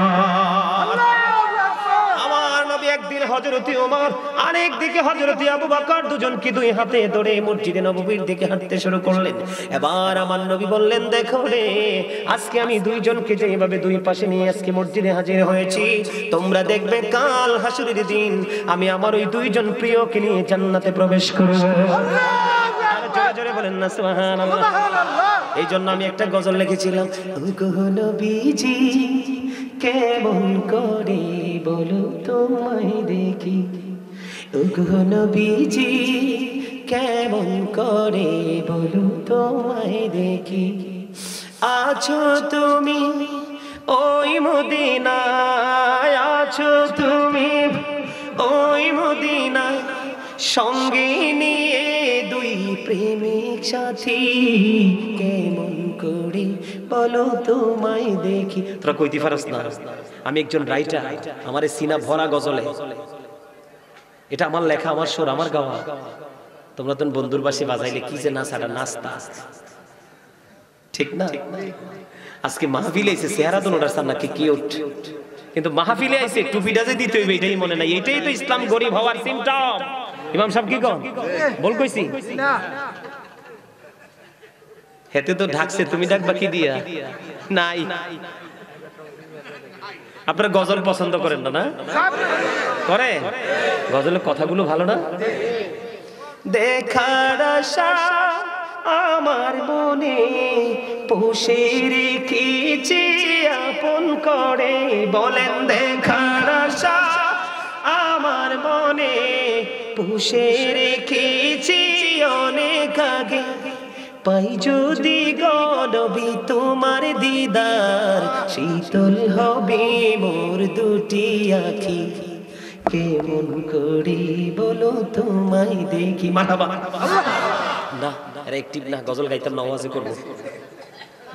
আমার নবী একদিন হযরতে ওমর, আরেক দিকে হযরতে আবু বকর, দুজনকে দুই হাতে ধরে মসজিদে নববীর দিকে হাঁটতে শুরু করলেন। এবার আমার নবী বললেন, দেখো রে, আজকে আমি দুইজনকে যেভাবে দুই পাশে নিয়ে আজকে মসজিদে হাজির হয়েছি, তোমরা দেখবে কাল হাসরের দিন আমি আমার ওই দুইজন প্রিয়কে নিয়ে জান্নাতে প্রবেশ করব। আর জোরে জোরে বলেন না সুবহানাল্লাহ। এই জন্য আমি একটা গজল লিখেছিলাম, ওগো নবীজি কেমন করে বলো তোমায় দেখি, ওগো নবীজি কেমন করে বলো তোমায় দেখি, আছো তুমি ওই মদিনায়, আছো তুমি ওই মদিনায়, সঙ্গে নিয়ে দুই প্রেমিক সাথী, কেমন করে বলো তোমায় দেখি। তোরা কইতে পারস না, আমি একজন রাইটার, আমার সিনা ভরা গজলে, এটা আমার লেখা, আমার সুর, আমার গাওয়া। তোমরা তো বন্ধুর বাসি বাজাইলে কি যে নাচাটা নাচতা, ঠিক না? আজকে মাহফিলে এসে চেহারা তো নোটার সামনে কি কিউট, কিন্তু মাহফিলে আইছে টুপিটা যে দিতে হইবে এটাই মনে নাই। এটাই তো ইসলাম গরিব হওয়ার সিম্পটম। ইমাম সাহেব কি কন বল কইছি না, হেতে তো ঢাকছে, তুমি ডাকবা কি দিয়া? নাই। আপনারা গজল পছন্দ করেন না? না করে? গজলের কথাগুলো ভালো না? দেখার আশা আমার মনে পুষে রেখেছি আপন করে, বলেন দেখার আশা আমার মনে পুষে রেখেছি অনেক আগে, পাই যদি গনবি তোমার দিদার, শীতল হবে মোর দুটি আখি, কেমন করি বলো তোমায় দেখি। মারহাবা। না আরে অ্যাক্টিভ না, গজল গাইতাম না, ওয়াজ করব।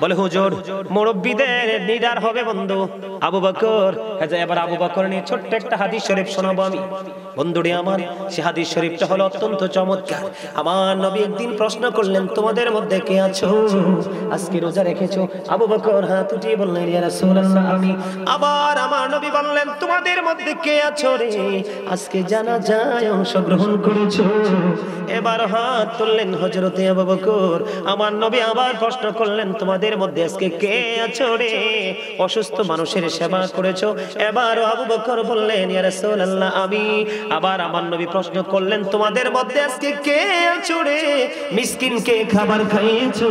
বলে হুজুর মুরব্বিদের নিডার হবে বন্ধু আবু বকর। এবার আবু বকর নিয়ে ছোট্ট একটা হাদিস শরীফ শোনাবো আমি বন্ধুরে আমার। সে হাদিস শরীফটা হলো অত্যন্ত চমৎকার। আমার নবী একদিন প্রশ্ন করলেন, তোমাদের মধ্যে কে আছো আজকে রোজা রেখেছো? আবু বকর হাত উঠিয়ে বললেন, ইয়া রাসূলুল্লাহ আমি। আবার আমার নবী বললেন, তোমাদের মধ্যে কে আছো রে আজকে জানাজায় অংশগ্রহণ করেছো? এবার হাত তুললেন হযরতে আবু বকর। আমার নবী আবার প্রশ্ন করলেন, তোমাদের মধ্যে আজকে কে আছো রে অসুস্থ মানুষের সেবা করেছো? এবার আবু বকর বললেন, ইয়া রাসূলুল্লাহ আমি। আবার আমার নবী প্রশ্ন করলেন, তোমাদের মধ্যে আজকে কে আছো রে মিসকিনকে খাবার খাইয়েছো?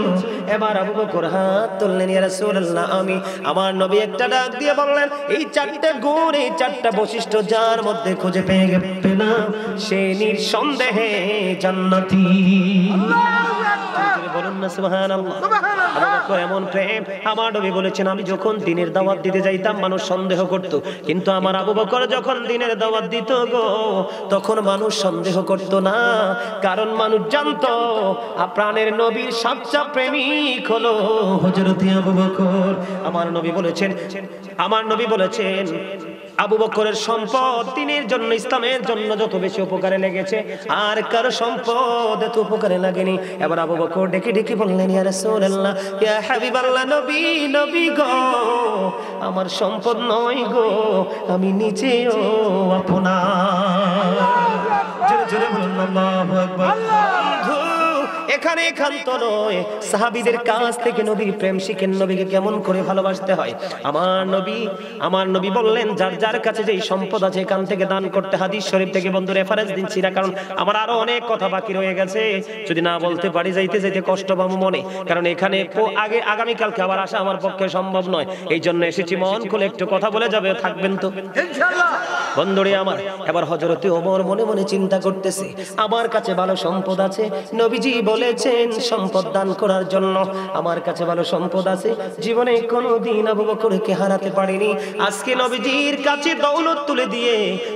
এবার আবু বকর হাত তুললেন, ইয়া রাসূলুল্লাহ আমি। আমার নবী একটা ডাক দিয়ে বললেন, এই চারটা গুণ, এই চারটা বৈশিষ্ট্য যার মধ্যে খুঁজে পেয়ে না সে নিঃসন্দেহে জান্নাতি। বলুন না সুবহানাল্লাহ। আবু বকর এমন প্রেম। আমার নবী বলেছেন, আমি যখন দিনের দাওয়াত দিতে যাইতাম মানুষ সন্দেহ করত, কিন্তু আমার আবু বকর যখন দিনের দাওয়াত দিত গো তখন মানুষ সন্দেহ করত না, কারণ মানুষ জানতো প্রাণের নবীর সবচেয়ে প্রেমিক হলো হযরতে আবু বকর। আমার নবী বলেছেন আবু বকরের সম্পদ দিনের জন্য, ইসলামের জন্য যত বেশি উপকারে লেগেছে আর কারো সম্পদ এত উপকারে লাগেনি। এবার আবু বকর ডেকে ডেকে বললেন, ইয়া রাসূলুল্লাহ, ইয়া হাবিবাল্লাহ, নবী গো, আমার সম্পদ নয় গো, আমি নিজেও আপনার। জোরে জোরে বলুন আল্লাহু আকবার। এখানে একান্ত নয়, সাহাবীদের কাছ থেকে নবীর প্রেম শিখেন, নবীকে কেমন করে ভালোবাসতে হয়। আমার নবী বললেন, যার যার কাছে যেই সম্পদ আছে এখান থেকে দান করতে। হাদিস শরীফ থেকে বন্ধু রেফারেন্স দিচ্ছি না, কারণ আমার আরো অনেক কথা বাকি রয়ে গেছে, যদি না বলতে পারি যাইতে যাইতে কষ্ট পাবো মনে, কারণ এখানে আগামীকালকে আবার আসা আমার পক্ষে সম্ভব নয়। এই জন্য এসেছি মন খুলে একটু কথা বলে যাবে, থাকবেন তো ইনশাআল্লাহ বন্ধুরে আমার। এবার হযরতে ওমর মনে মনে চিন্তা করতেছে, আমার কাছে ভালো সম্পদ আছে, নবীজি বলেছেন সম্পদ দান করার জন্য, আমার কাছে ভালো সম্পদ আছে, জীবনে কোনোদিন আবু বকরকে হারাতে পারিনি, আজকে নবীজির কাছে দৌলত তুলে দিয়ে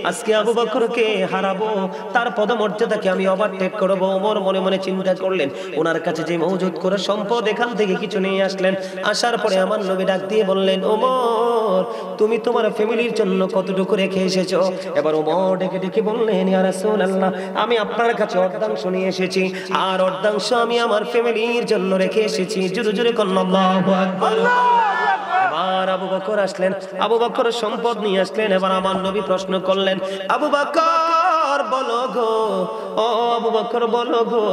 আজকে আবু বকরকে হারাবো, তার পদমর্যাদাকে আমি ওভারটেক করব। ওমর মনে মনে চিন্তা করলেন, ওনার কাছে যে মওজুদ করে সম্পদ এখান থেকে কিছু নিয়ে আসলেন। আসার পরে আমার নবী ডাক দিয়ে বললেন, ওমর তুমি তোমার ফ্যামিলির জন্য কতটুকু রেখে এসেছো? এবার ওমর ডেকে ডেকে বললেন, ইয়া রাসূলুল্লাহ, আমি আপনার কাছে অর্ধাংশ নিয়ে এসেছি, আর অর্ধাংশ আমি আমার ফ্যামিলির জন্য রেখে এসেছি। জোরে জোরে বলুন আল্লাহু আকবার। এবার আবু বকর আসলেন, আবু বকর সম্পদ নিয়ে আসলেন। এবার আমার নবী প্রশ্ন করলেন, আবু বকর বলো গো, ও আবু বকর বলো গো,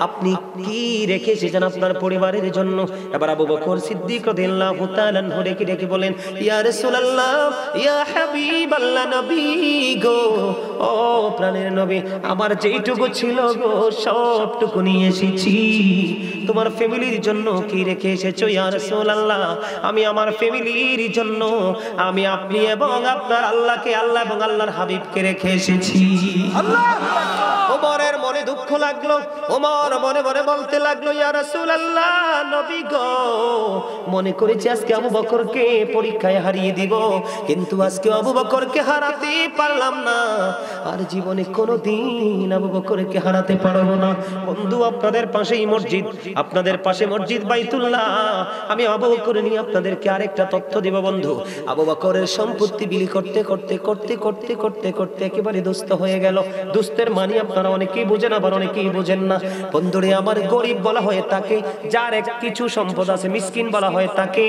আপনি কি রেখে এসেছেন আপনার পরিবারের জন্য? এবার আবু বকর সিদ্দিক রাদিয়াল্লাহু তাআলা আনহু ডেকে ডেকে বলেন, ইয়া রাসূলুল্লাহ, ইয়া হাবিবাল্লাহ, নবী গো, ও প্রাণের নবী, আমার যেইটুকু ছিল গো সবটুকু নিয়ে এসেছি। তোমার ফ্যামিলির জন্য কি রেখে এসেছো ইয়া রাসূলুল্লাহ? আমি আমার ফ্যামিলির জন্য আমি আপনি এবং আপনার আল্লাহকে, আল্লাহ এবং আল্লাহর হাবিবকে রেখে এসেছি। ওমরের মনে দুঃখ লাগলো, ওমর মনে মনে বলতে লাগলো, ইয়া রাসূলুল্লাহ, নবী গো, মনে করেছি আজকে আবু বকরকে পরীক্ষায় হারিয়ে দিব, কিন্তু আজকে আবু বকরকে হারাতে পারলাম না, আর জীবনে কোনোদিন আবু বকরকে হারাতে পারবো না। বন্ধু আপনাদের পাশেই মসজিদ, আপনাদের পাশে মসজিদ বাইতুল্লাহ। আমি আবু বকর নিয়ে আপনাদেরকে আরেকটা তথ্য দিব বন্ধু। আবু বকরের সম্পত্তি বিলি করতে করতে করতে করতে করতে করতে একেবারে দুস্থ হয়ে গেল। দুস্থের মানে আপনারা অনেকেই বুঝেন, আবার অনেকেই বুঝেন না। বন্ধুরে আমার, গরিব বলা হয় তাকে যার এক কিছু সম্পদ আছে, মিসকিন বলা হয় তাকে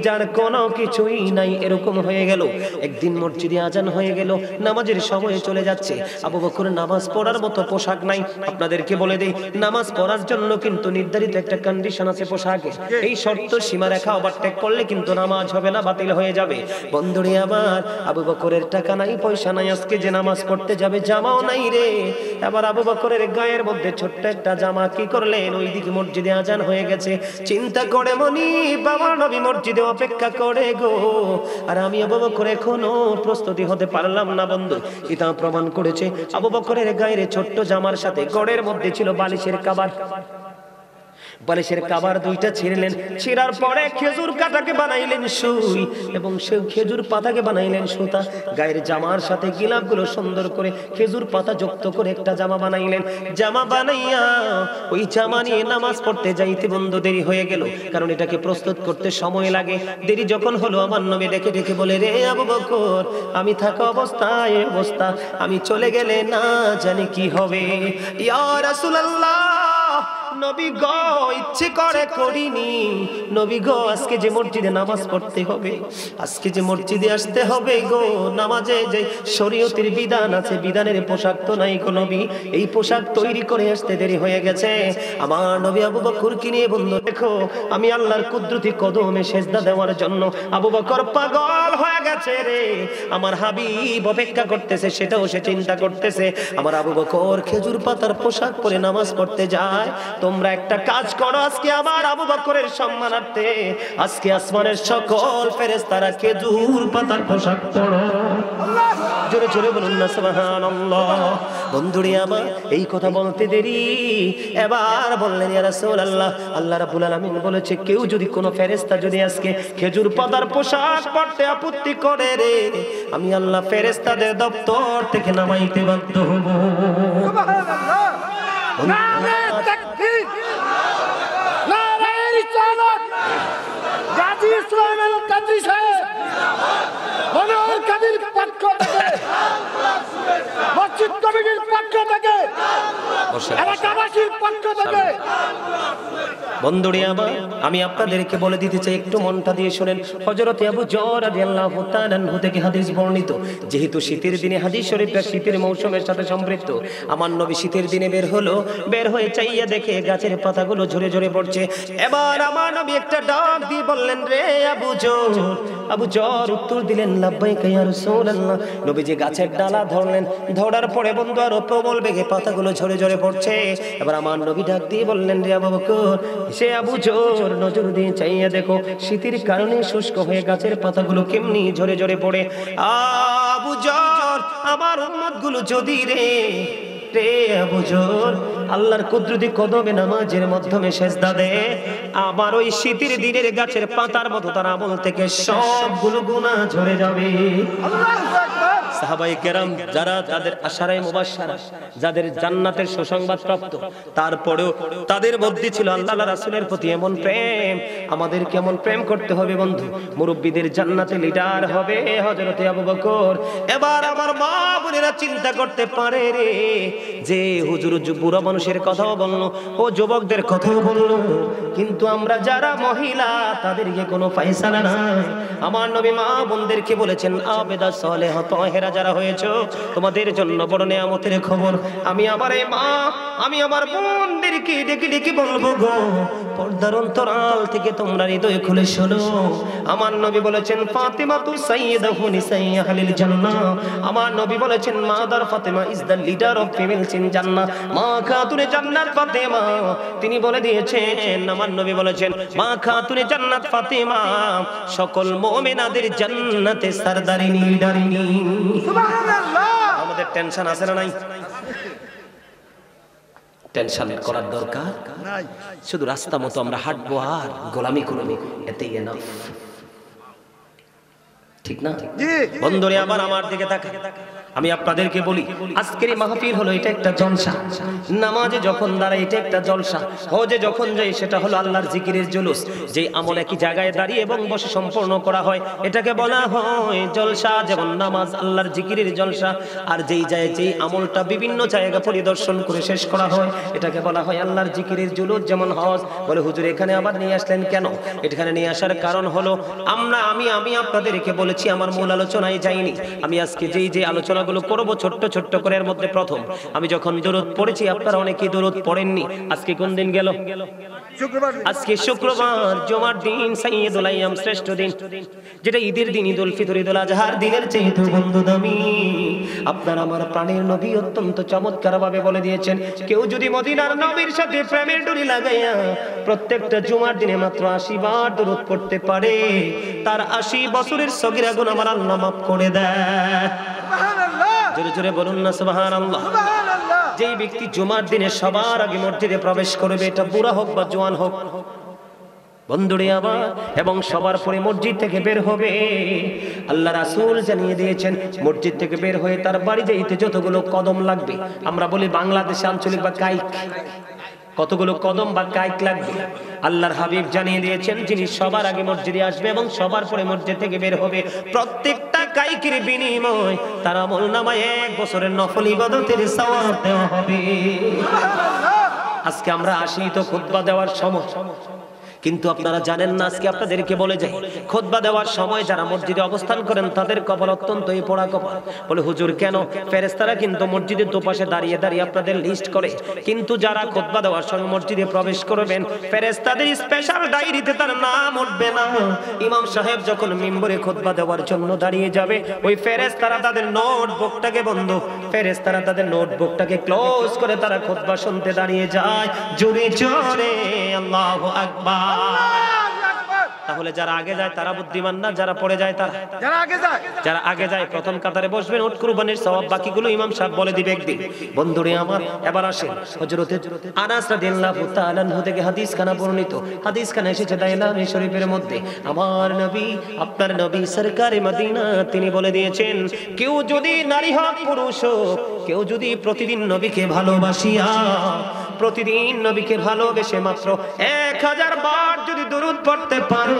যার কোনো কিছুই নাই। এরকম হয়ে গেল। একদিন মসজিদে আজান হয়ে গেল, নামাজের সময় চলে যাচ্ছে। আবু বকর নামাজ পড়ার মতো পোশাক নাই। আপনাদেরকে বলে দেই, নামাজ পড়ার জন্য কিন্তু নির্ধারিত একটা কন্ডিশন আছে পোশাকে। এই শর্ত সীমারেখা ওভারটেক করলে কিন্তু নামাজ হবে না, বাতিল হয়ে যাবে। বন্ধুরে আমার, আবু বকরের টাকা নাই, পয়সা নাই, আজকে যে নামাজ পড়তে যাবে জামাও নাই রে। এবার আবু বকরের গায়ের মধ্যে ছোট্ট একটা জামা, কি করলেন, ওইদিকে মসজিদে আজান হয়ে গেছে। চিন্তা করে মনি, বাবা নবী মসজিদে অপেক্ষা করে গো, আর আমি আবু বকর এখনো প্রস্তুতি হতে পারলাম না। বন্ধু, এটা প্রমাণ করেছে আবু বকরের গায়ের ছোট্ট জামার সাথে গড়ের মধ্যে ছিল বালিশের কাবার। বালিশের কাবার দুইটা ছিঁড়লেন, ছিঁড়ার পরে খেজুর কাটাকে বানাইলেন সুই, এবং সে খেজুর পাতাকে বানাইলেন সুতা। গায়ের জামার সাথে গিলাপগুলো সুন্দর করে খেজুর পাতা যুক্ত করে একটা জামা বানাইলেন। জামা বানাইয়া ওই জামা নিয়ে নামাজ পড়তে যাইতে বন্ধু দেরি হয়ে গেল, কারণ এটাকে প্রস্তুত করতে সময় লাগে। দেরি যখন হলো, আমার নবী ডেকে ডেকে বলে, রে আবু বকর, আমি থাকা অবস্থায় অবস্থা, আমি চলে গেলে না জানি কি হবে। ইয়া রাসূলুল্লাহ, নবী গো, ইচ্ছে করে করিনি। নবী গো, আজকে যে মসজিদে নামাজ পড়তে হবে, আজকে যে মসজিদে আসতে হবে গো, নামাজে যে শরীয়তের বিধান আছে, বিধানের পোশাক তো নাই গো নবী। এই পোশাক তৈরি করে আসতে দেরি হয়ে গেছে। আমার নবী আবু বকরকে নিয়ে, বন্ধু দেখো, আমি আল্লাহর কুদরতি কদমে সেজদা দেওয়ার জন্য আবু বকর পাগল হয়ে গেছে রে। আমার হাবিব অপেক্ষা করতেছে, সেটাও সে চিন্তা করতেছে। আমার আবু বকর খেজুর পাতার পোশাক পরে নামাজ পড়তে যায়। তোমরা একটা কাজ করো, আজকে আমার আবু বকরের সম্মানার্থে আজকে আসমানের সকল ফেরেশতারা খেজুর পাতার পোশাক পরো। জোরে জোরে বলুন না সুবহানাল্লাহ। বন্ধুরে আমার, এই কথা বলতে দেরি, এবার বললেন, ইয়া রাসূলুল্লাহ, আল্লাহ রাব্বুল আলামিন বলেছে, কেউ যদি কোনো ফেরেশতা যদি আজকে খেজুর পাতার পোশাক পরতে আপত্তি করে রে, আমি আল্লাহ ফেরেশতাদের দপ্তর থেকে নামাইতে বাধ্য হব। সুবহানাল্লাহ। নারে তাকবীর, নারে রিসালাত। গাজী সুলাইমান কাদরী সাহেব, মনোহর কাদির পক্ষ থেকে, মসজিদ কমিটির পক্ষ থেকে, এলাকাবাসীর পক্ষ থেকে, বন্ধুরে আমার, আমি আপনাদেরকে বলে দিতে চাই, একটু মনটা দিয়ে শুনেন। হযরত আবু যর রাদিয়াল্লাহু তাআলা আনহু থেকে হাদিস বর্ণিত। যেহেতু শীতের দিনে হাদিস শরীফটা শীতের মৌসুমের সাথে সম্পৃক্ত, আমার নবী শীতের দিনে বের হলো, বের হয়ে চাইয়া দেখে গাছের পাতাগুলো ঝরে ঝরে পড়ছে। এবার আমার নবী একটা ডাক দিয়ে বললেন, রে আবু যর। আবু যর উত্তর দিলেন, লাব্বাইকা ইয়া রাসূলুল্লাহ। নবী যে গাছের ডালা ধরলেন, ধরার পরে বন্ধু আরো প্রবল বেগে পাতাগুলো ঝরে ঝরে পড়ছে। এবার আমার নবী ডাক দিয়ে বললেন, রে আবু বকর, সে আবু যর, নজর দিয়ে চাইয়া দেখো, শীতের কারণে শুষ্ক হয়ে গাছের পাতাগুলো কেমনি ঝরে ঝরে পড়ে। আবু যর, আমার উম্মতগুলো যদি রে আবু যর আল্লাহর কুদরতি কদমে নামাজের মাধ্যমে সেজদা দেয়, আবার ওই শীতের দিনের গাছের পাতার মতো তার আমল থেকে সবগুলো গুনাহ ঝরে যাবে। আল্লাহু আকবার। সাহাবায়ে কেরাম যারা, যাদের আশারায়ে মুবাশশারা, যাদের জান্নাতের সুসংবাদ প্রাপ্ত, তারপরেও তাদের মধ্যে ছিল আল্লাহর রাসূলের প্রতি এমন প্রেম। আমাদের কেমন প্রেম করতে হবে বন্ধু? মুরব্বিদের জান্নাতে লিডার হবে হযরত আবু বকর। এবার আমার মা বোনেরা চিন্তা করতে পারে রে, যে হুজুর বুড়া মানুষের কথাও বললো, ও যুবকদের কথাও বললো, কিন্তু আমরা যারা মহিলা তাদেরকে কোনো ফয়সালা নাই। আমার নবী মা বোনদেরকে বলেছেন, আবেদা সালেহ তাহেরা যারা হয়েছে, তোমাদের জন্য বড় নিয়ামতের খবর। আমি আমার এই মা, আমি আমার বোনদেরকে ডেকে ডেকে বলবো গো, পর্দার অন্তরাল থেকে তোমরা হৃদয় খুলে শোনো। আমার নবী বলেছেন, ফাতিমা তু সাইয়্যিদাতু নিসাই আহলিল জান্নাহ। আমার নবী বলেছেন, mother Fatima is the leader of females in জান্নাহ। মা খাতুনে জান্নাত ফাতিমা, তিনি বলে দিয়েছেন, আমার নবী বলেছেন, মা খাতুনে জান্নাত ফাতিমা সকল মুমিনাদের জান্নাতে সরদারিনী, লিডারিনী। সুবহানাল্লাহ। আমাদের টেনশন আছে না নাই? টেনশন করার দরকার নাই, শুধু রাস্তা মতো আমরা হাঁটবো আর গোলামি করবো, এতেই এনাফ। ঠিক না? বন্ধুরে আবার আমার দিকে তাকান। আমি আপনাদেরকে বলি আজকের এই মাহফিল হলো এটা একটা জলসা, নামাজে যখন দাঁড়াই এটা একটা জলসা, হজে যখন যাই সেটা হলো আল্লাহর জিকিরের জুলুস। যে আমল একই জায়গায় দাঁড়িয়ে এবং বসে সম্পূর্ণ করা হয় এটাকে বলা হয় জলসা। যেমন নামাজ আল্লাহর জিকিরের জলসা, আর যেই আমলটা বিভিন্ন জায়গা পরিদর্শন করে শেষ করা হয় এটাকে বলা হয় আল্লাহর জিকিরের জুলুস। যেমন হজ, বলে হুজুর এখানে আবার নিয়ে আসলেন কেন? এখানে নিয়ে আসার কারণ হলো আমি আপনাদেরকে বলেছি আমার মূল আলোচনায় যাইনি। আমি আজকে যে আলোচনাগুলো করব ছোট্ট ছোট্ট করে, এর মধ্যে প্রথম আমি যখন দরুদ পড়েছি আপনারা অনেকেই দরুদ পড়েননি। আজকে কোন দিন গেল? আজকে শুক্রবার, জুমার দিন, সাইয়্যিদুল আইয়াম, শ্রেষ্ঠ দিন, যেটা ঈদের দিন, ঈদুল ফিতর, ঈদুল আজহার দিনের চেয়ে বন্ধু দামি। আপনার আমার প্রাণের নবী অত্যন্ত চমৎকার ভাবে বলে দিয়েছেন, কেউ যদি মদিনার নবীর সাথে প্রেমের ডুরি লাগাইয়া প্রত্যেকটা জুমার দিনে মাত্র 80 বার দরুদ পড়তে পারে, তার 80 বছরের সগীরা গুনাহ আমার আল্লাহ মাফ করে দেয়। জোরে জোরে বলুন না সুবহানাল্লাহ। যেই ব্যক্তি জুমার দিনে সবার আগে মসজিদে প্রবেশ করবে, এটা বুড়া হোক বা জওয়ান হোক, বন্ধুরে আমার, এবং সবার পরে মসজিদ থেকে বের হবে, আল্লাহ রাসূল জানিয়ে দিয়েছেন মসজিদ থেকে বের হয়ে তার বাড়ি যাইতে যতগুলো কদম লাগবে, আমরা বলি বাংলাদেশে আঞ্চলিক বা কাইক, কতগুলো কদম বা কাইক লাগবে, আল্লাহর হাবিব জানিয়ে দিয়েছেন যিনি সবার আগে মসজিদে আসবে এবং সবার পরে মসজিদ থেকে বের হবে, প্রত্যেকটা কাইকের বিনিময় তার আমলনামায় 1 বছরের নফল ইবাদতের সওয়াব দেওয়া হবে। আজকে আমরা আসি তো খুতবা দেওয়ার সময়, কিন্তু আপনারা জানেন না, আজকে আপনাদেরকে বলে যাই খুতবা দেওয়ার সময় যারা মসজিদে অবস্থান করেন তাদের কপাল অত্যন্তই পোড়া কপাল। বলে হুজুর কেন? ফেরেশতারা কিন্তু মসজিদের দুপাশে দাঁড়িয়ে দাঁড়িয়ে আপনাদের লিস্ট করে, কিন্তু যারা খুতবা দেওয়ার সময় মসজিদে প্রবেশ করবেন ফেরেশতাদের স্পেশাল ডায়েরিতে তার নাম উঠবে না। ইমাম সাহেব যখন মিম্বরে খুতবা দেওয়ার জন্য দাঁড়িয়ে যাবে, ওই ফেরেশতারা তাদের নোটবুকটাকে ফেরেশতারা তাদের নোটবুকটাকে ক্লোজ করে তারা খুতবা শুনতে দাঁড়িয়ে যায়। জোরে জোরে আল্লাহু আকবার। তাহলে যারা আগে যায় তারা বুদ্ধিমান না, যারা পড়ে যায় তারা, যারা আগে যায় প্রথম কাতারে বসবেন, উট কুরবানির সওয়াব বাকিগুলো ইমাম সাহেব বলে দিবে একদিন। বন্ধুরে আমার, এবার আসেন হযরত আনাস রাদিয়াল্লাহু তাআলা আনহু থেকে হাদিস খানা বর্ণিত, হাদিস খানা এসেছে দাইলামি শরীফের মধ্যে। আমার নবী, আপনার নবী সরকারে মদিনা, তিনি বলে দিয়েছেন কেউ যদি নারী হোক পুরুষ হোক, কেউ যদি প্রতিদিন নবীকে ভালোবাসিয়া, প্রতিদিন নবীকে ভালোবেসে মাত্র 1000 বার যদি দরুদ পড়তে পারে,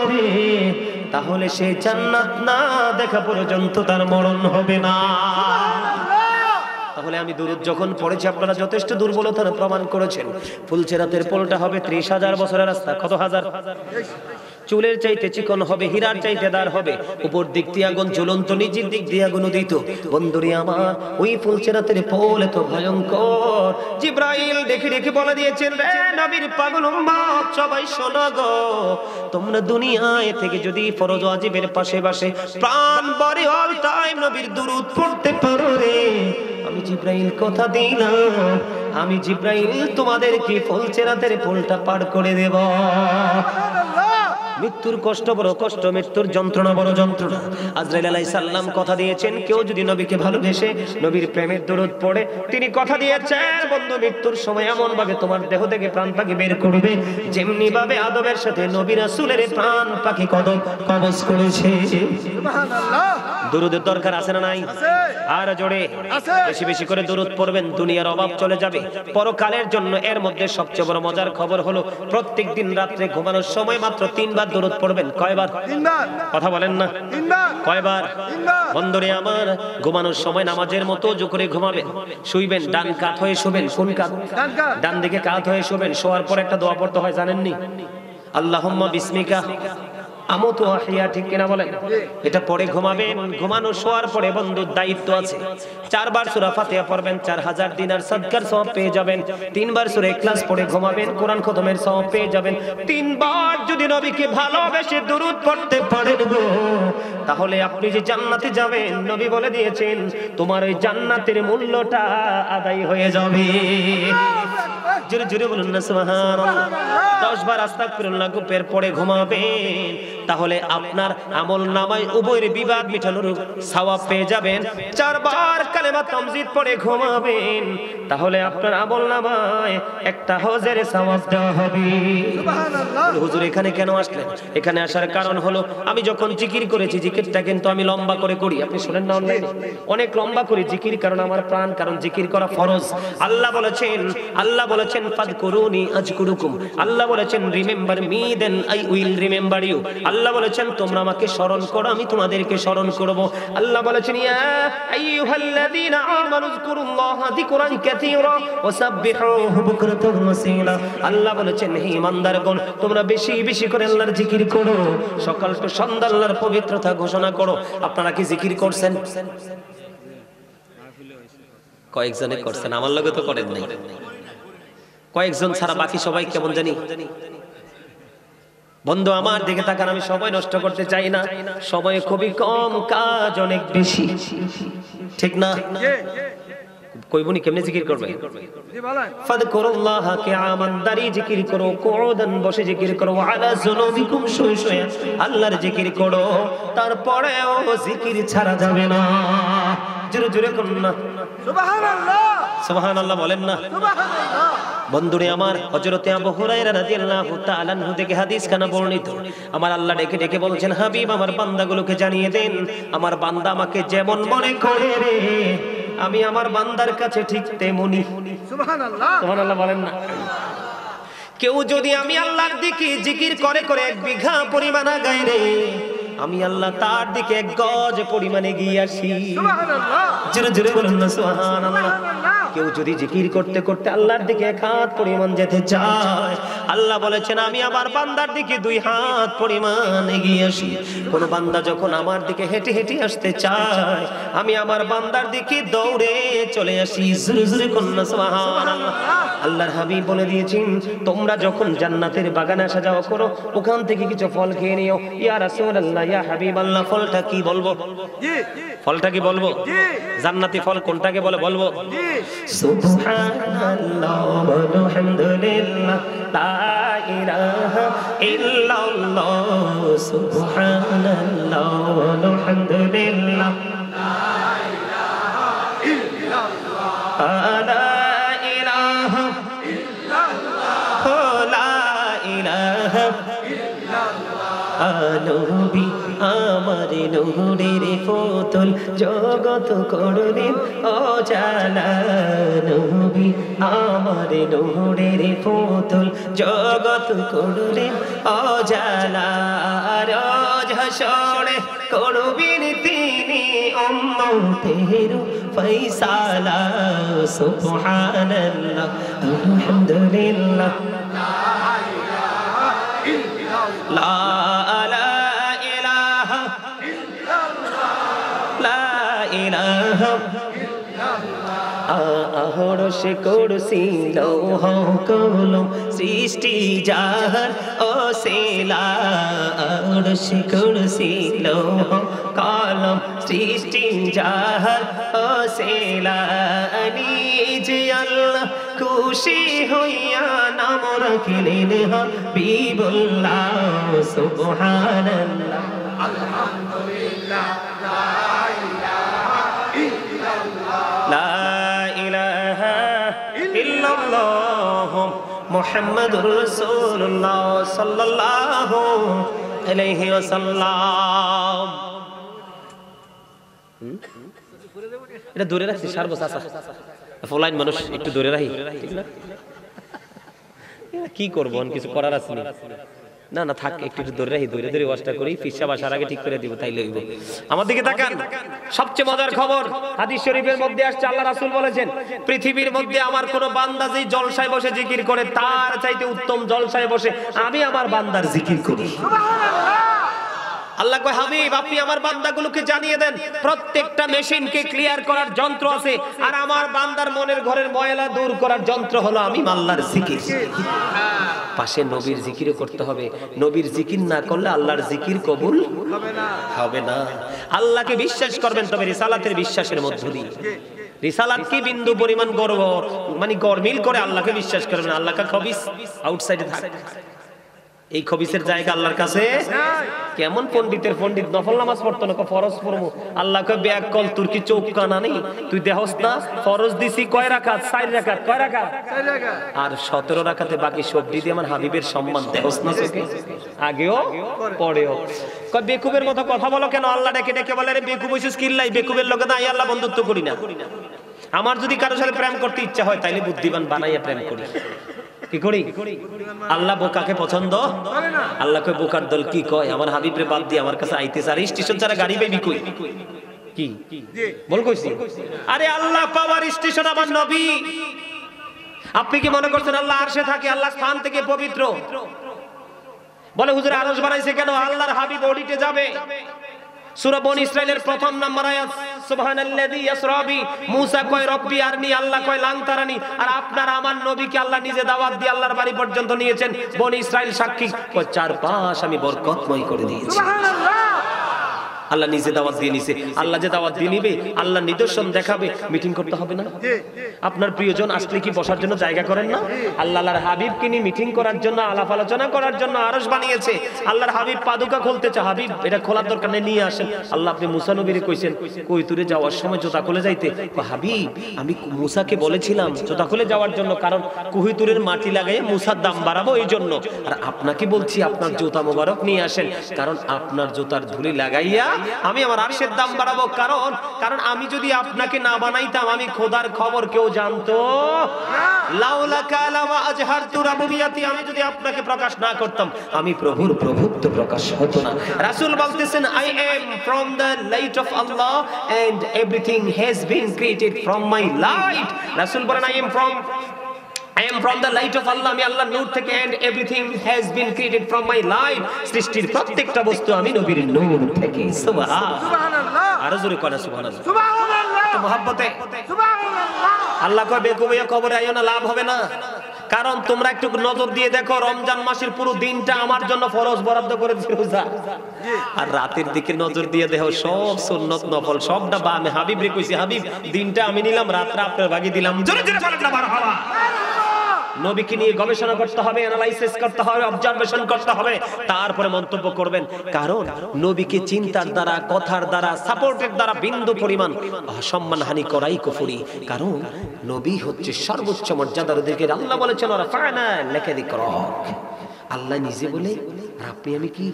তাহলে সে জান্নাত না দেখা পর্যন্ত তার মরণ হবে না। তাহলে আমি দরুদ যখন পড়েছি আপনারা যথেষ্ট দুর্বলতার প্রমাণ করেছেন। ফুলচেরাতের পোলটা হবে 30,000 বছরের রাস্তা, কত হাজার? চুলের চাইতে চিকন হবে, হীরার চাইতে দার হবে, উপর দিক দিয়ে আগুন জ্বলন্ত, নিচের দিক দিয়ে আগুন উদিত। বন্ধুরে আমার, ওই ফুলচেরাতের পোল এত ভয়ঙ্কর, জিব্রাইল দেখে দেখে বলে দিয়েছেন, রে নবীর পাগল উম্মত সবাই শোনো গো, তোমরা দুনিয়ায় থেকে যদি ফরজ ওয়াজিবের পাশে পাশে প্রাণ ভরে অল টাইম নবীর দরুদ পড়তে পারো রে, আমি জিব্রাইল কথা দিলাম, আমি জিব্রাইল তোমাদেরকে ফুলচেরাতের পোলটা পার করে দেব। মৃত্যুর কষ্ট বড় কষ্ট, মৃত্যুর যন্ত্রণা বড় যন্ত্রণা। আজরাইল আলাইহিস সালাম কথা দিয়েছেন কেউ যদি নবীকে ভালোবেসে নবীর প্রেমের দরুদ পড়ে, তিনি কথা দিয়েছেন বন্ধু মৃত্যুর সময় এমন ভাবে তোমার দেহ থেকে প্রাণ পাখি বের করবে যেমনি ভাবে আদবের সাথে নবী রাসূলের প্রাণ পাখি কবজ করেছে। সুবহানাল্লাহ। দরুদের দরকার আছে না নাই? আর জোরে বেশি বেশি করে দরুদ পড়বেন, দুনিয়ার অভাব চলে যাবে পরকালের জন্য। এর মধ্যে সবচেয়ে বড় মজার খবর হলো প্রত্যেকদিন রাতে ঘুমানোর সময় মাত্র 3 বার দরুদ পড়বেন। কয়বার? 3 বার। কথা বলেন না, 3 বার। কয়বার? 3 বার। বন্ধুরে আমার, ঘুমানোর সময় নামাজের মতো ওযু করে ঘুমাবেন, শুইবেন ডান কাত হয়ে শুবেন। কোন কাত? ডান দিকে কাত হয়ে শুবেন। শোয়ার পর একটা দোয়া পড়তে হয়, জানেননি? আল্লাহুম্মা বিসমিকা আমুতু আহিয়া, ঠিক কিনা বলেন? এটা পড়ে ঘুমাবেন। ঘুমানো শোয়ার পরে বন্ধুর দায়িত্ব আছে 4 বার সূরা ফাতিহা পড়বেন, 4000 দিনার সাদকার সওয়াব পেয়ে যাবেন। 3 বার সূরা ইখলাস পড়ে ঘুমাবেন, কোরআন খতমের সওয়াব পেয়ে যাবেন। 3 বার যদি নবীকে ভালোবেসে দরুদ পড়তে পারেন গো, তাহলে আপনি যে জান্নাতে যাবেন, নবী বলে দিয়েছেন তোমার ওই জান্নাতের মূল্যটা আদায় হয়ে যাবে। জোরে জোরে বলুন না সুবহানাল্লাহ। 10 বার আস্তাগফিরুল্লাহ এর পরে ঘুমাবেন, তাহলে আপনার আমল নামায় উভয়ের বিবাদ মিটানোর সওয়াব পেয়ে যাবেন। 4 বার কালেমা তামজিদ পড়ে ঘুমাবেন, তাহলে আপনার আমল নামায় একটা হজের সওয়াব দেওয়া হবে। সুবহানাল্লাহ। হুজুর এখানে কেন আসলেন? এখানে আসার কারণ হলো আমি যখন জিকির করেছি, জিকিরটা কিন্তু আমি লম্বা করে করি। আপনি শুনেন না অনলাইনে অনেক লম্বা করে জিকির, কারণ আমার প্রাণ, কারণ জিকির করা ফরজ। আল্লাহ বলেছেন ফাযকুরুনি আযকুরুকুম। আল্লাহ বলেছেন remember me then I will remember you. আল্লাহ বলেছেন তোমরা আমাকে স্মরণ করো, আমি তোমাদেরকে স্মরণ করব। আল্লাহ বলেছেন ইয়া আইয়ুহাল্লাযীনা আমানু যকুরুল্লাহা যিকরান কাসীরা ওয়াসাব্বিহুহু বুকরাতাও ওয়া আসীলা। আল্লাহ বলেছেন হে ঈমানদারগণ, তোমরা বেশি বেশি করে আল্লাহর জিকির করো, সকাল থেকে সন্ধ্যা আল্লাহর পবিত্রতা ঘোষণা করো। আপনারা কি জিকির করছেন? কয়েকজনে করছেন, আমার লগে তো করেন নাই। কয়েকজন ছাড়া বাকি সবাই কেমন জানি। বন্ধু আমার দিকে তাকান, আমি সময় নষ্ট করতে চাই না। সময় খুবই কম, কাজ অনেক বেশি, ঠিক না? কইবনি কেমনে জিকির করবে? ফাযকুরুল্লাহা কিয়ামান, দাঁড়িয়ে জিকির করো, কুউদান বসে জিকির করো, আলা যুনুবিকুম শুয়ে শুয়ে আল্লাহর জিকির করো। তারপরেও জিকির ছাড়া যাবে না। জোরে জোরে করুন না সুবহানাল্লাহ। সুবহানাল্লাহ বলেন না সুবহানাল্লাহ। বন্ধুরে আমার, হযরতে আবু হুরায়রা রাদিয়াল্লাহু তাআলা আনহু থেকে হাদিস খানা বর্ণিত। আমার আল্লাহ ডেকে ডেকে বলছেন, হাবিব আমার বান্দাগুলোকে জানিয়ে দেন, আমার বান্দা আমাকে যেমন মনে করে রে, আমি আমার বান্দার কাছে ঠিক তেমনি। সুবহানাল্লাহ। সুবহানাল্লাহ বলেন না। কেউ যদি আমি আল্লাহর দিকে জিকির করে করে 1 বিঘা পরিমাণ আগায় রে, আমি আল্লাহ তার দিকে 1 গজ পরিমাণে গিয়ে আসি। সুবহানাল্লাহ। জোরে জোরে বলুন না সুবহানাল্লাহ। কেউ যদি জিকির করতে করতে আল্লাহর দিকে 1 হাত পরিমাণ যেতে চায়, আল্লাহ বলেছেন আমি আমার বান্দার দিকে 2 হাত পরিমাণ এগিয়ে আসি। কোন বান্দা যখন আমার দিকে হেঁটে হেঁটে আসতে চায়, আমি আমার বান্দার দিকে দৌড়ে চলে আসি। জোরে জোরে বলুন না সুবহানাল্লাহ। আল্লাহর হাবিব বলে দিয়েছেন, তোমরা যখন জান্নাতের বাগানে আসা যাওয়া করো, ওখান থেকে কিছু ফল খেয়ে নিও। ইয়া রাসূলুল্লাহ, ইয়া হাবিবাল্লাহ, ফলটা কি বলবো? জি। ফলটা কি বলবো? জি। জান্নাতি ফল কোনটাকে বলে বলবো? জি। সুবহানাল্লাহ ওয়ালহামদুলিল্লাহ লা ইলাহা ইল্লাল্লাহ। সুবহানাল্লাহ ওয়ালহামদুলিল্লাহ লা ইলাহা ইল্লাল্লাহ লা ইলাহা ইল্লাল্লাহ লা ইলাহা ইল্লাল্লাহ। নবী আমার নূরের পুতুল, জগৎ করলেন অজানা। নবী আমার নূরের পুতুল, জগৎ করলেন অজানা। রোজ হাসরে করবেন তিনি উম্মতের ফয়সালা। সুবহানাল্লাহ আলহামদুলিল্লাহ লা ইলাহা ইল্লাল্লাহ আহরশে কুরসি লৌহ কলম সৃষ্টি যাহার অসিলা। আহরশে কুরসি লৌহ কলম সৃষ্টি যাহার অসিলা। নিজে আল্লাহ খুশি হইয়া নাম রাখিলেন হাবিবুল্লাহ। সুবহানাল্লাহ আলহামদুলিল্লাহ লা ইলাহা ইল্লাল্লাহ লা ইলাহা ইল্লাল্লাহ মুহাম্মাদুর রাসূলুল্লাহ সাল্লাল্লাহু আলাইহি ওয়াসাল্লাম। এটা দূরে রাখছি সারবো চাচা, ফলাইন মানুষ একটু দূরে রাখি, ঠিক না? কি করবো, কিছু করার আছে না? না থাক, একটু একটু দূরে রাখি, দূরে দূরে ওয়াজটা করি, ফিসা বাসার আগে ঠিক করে দিব, তাই লইব। আমার দিকে তাকান, সবচেয়ে মজার খবর হাদিস শরীফের মধ্যে আসছে, আল্লাহ রাসূল বলেছেন, পৃথিবীর মধ্যে আমার কোন বান্দা যেই জলসায় বসে জিকির করে, তার চাইতে উত্তম জলসায় বসে আমি আমার বান্দার জিকির করি। সুবহানাল্লাহ। আল্লাহ কয়, হাবিব আপনি আমার বান্দাগুলোকে জানিয়ে দেন, প্রত্যেকটা মেশিনকে ক্লিয়ার করার যন্ত্র আছে, আর আমার বান্দার মনের ঘরের ময়লা দূর করার যন্ত্র হলো আমি আল্লাহর জিকির। পাশে নবীর জিকিরও করতে হবে। নবীর জিকির না করলে আল্লাহর জিকির কবুল হবে না। আল্লাহকে বিশ্বাস করবেন, তবে রিসালাতের বিশ্বাসের মধ্য দিয়ে। রিসালাত কি বিন্দু পরিমাণ গর্ব মানে গরমিল করে আল্লাহকে বিশ্বাস করবেন, আল্লাহকে খবিস আউটসাইডে থাকে। এই খবিসের জায়গা আল্লাহর কাছে কেমন পণ্ডিতের পণ্ডিত নফল নামাজ পড়তো না, ফরজ পড়বো আল্লাহকে ব্যাগ কল তোর কি চোখ কানা নেই, তুই দেহস না ফরজ দিছি কয় রাকাত 4 রাকাত, কয় রাকাত আর 17 রাকাতে বাকি সবজি দিয়ে আমার হাবিবের সম্মান দেহস না চোখে আগেও পরেও। কয় বেকুবের মতো কথা বলো কেন? আল্লাহ ডেকে ডেকে বলে রে বেকুব হইছিস কিল্লাই, বেকুবের লগে না আল্লাহ বন্ধুত্ব করি না। আমার যদি কারোর সাথে প্রেম করতে ইচ্ছা হয় তাইলে বুদ্ধিমান বানাইয়া প্রেম করি। কি করি? আল্লাহ বোকাকে পছন্দ, আল্লাহকে বোকার দল কি কয়? আমার হাবিবরে বাদ দিয়ে আমার কাছে আইতেছে, আর স্টেশন ছাড়া গাড়ি পাইবি কই? কি বল কইছি? আরে আল্লাহ পাওয়ার স্টেশন আমার নবী। আপনি কি মনে করছেন আল্লাহ আরশে থাকে? আল্লাহ স্থান থেকে পবিত্র। বলে হুজুর আরশ বানাইছে কেন? আল্লাহর হাবিব অডিটে যাবে। সূরা বনী ইসরাইলের প্রথম নম্বর আয়াত, সুবহানাল্লাযী ইয়াসরা বি, মুসা কয় রব্বি আরনি, আল্লাহ কয় লান তারানি। আর আপনার আমার নবীকে আল্লাহ নিজে দাওয়াত দিয়ে আল্লাহর বাড়ি পর্যন্ত নিয়েছেন। বনী ইসরাইল সাক্ষী, কয় চারপাশ আমি বরকতময় করে দিয়েছি। সুবহানাল্লাহ। আল্লাহ নিজে দাওয়াত দিয়ে নিছে। আল্লাহ যে দাওয়াত দিয়ে নিবে, আল্লাহ নিদর্শন দেখাবে, মিটিং করতে হবে না? আপনার প্রিয়জন আসলে কি বসার জন্য জায়গা করেন না? আল্লাহর হাবিবকে নিয়ে মিটিং করার জন্য, আলাপ আলোচনা করার জন্য আরশ বানিয়েছে। আল্লাহর হাবিব পাদুকা খুলতেছে, হাবিব এটা খোলার দরকার নেই, নিয়ে আসেন। আল্লাহ আপনি মুসা নবীরে কইছেন কই তুরে যাওয়ার সময় জুতা খুলে যাইতে। হাবিব আমি মুসাকে বলেছিলাম জুতা খুলে যাওয়ার জন্য, কারণ কুহিতুরের মাটি লাগাইয়ে মুসার দাম বাড়াবো এই জন্য। আর আপনাকে বলছি আপনার জুতা মোবারক নিয়ে আসেন, কারণ আপনার জুতার ধুলি লাগাইয়া আমি আমার আরশের দাম বাড়াবো। কারণ আমি যদি আপনাকে না বানাইতাম আমি খোদার খবর কেউ জানতো লাউলা কালামা আজহারতু রাবুবিয়াতি, আমি যদি আপনাকে প্রকাশ না করতাম আমি প্রভুর প্রভুত্ব প্রকাশ হতো না। রাসূল বলতেছেন I am from the light of Allah and everything has been created from my light. রাসূল বলেন I am from the light of Allah, আমি আল্লাহর নূর থেকে, and everything has been created from my light, সৃষ্টির প্রত্যেকটা বস্তু আমি নবীর নূর থেকে। সুবহানাল্লাহ, আরো জোরে কোন সুবহানাল্লাহ, সুবহানাল্লাহ। তো মহব্বতে সুবহানাল্লাহ। আল্লাহ কয় বেকুবিয়া কবরে আইও না, লাভ হবে না। কারণ তোমরা একটু নজর দিয়ে দেখো, রমজান মাসের পুরো দিনটা আমার জন্য ফরজ বরাদ্দ করে দিয়েছে রোজা, আর রাতের দিকে নজর দিয়ে দেখো সব সুন্নত নফল সবটা বা আমি হাবিব রে কইছি, হাবিব দিনটা আমি নিলাম, রাতটা আপনার ভাগে দিলাম। জোরে জোরে বলেন না মারহাবা। নবীকে নিয়ে গবেষণা করতে হবে, অ্যানালাইসিস করতে হবে, অবজারভেশন করতে হবে, তারপরে মন্তব্য করবেন। কারণ নবীকে চিন্তার দ্বারা, কথার দ্বারা, সাপোর্টের দ্বারা বিন্দু পরিমাণ অসম্মানহানি করাই কুফরি। কারণ নবী হচ্ছে সর্বোচ্চ মর্যাদার অধিকারী। আল্লাহ বলেছেন রাফা'না লাকা যিকরাক, আল্লাহ নিজে বলে আর আপনি আমি কি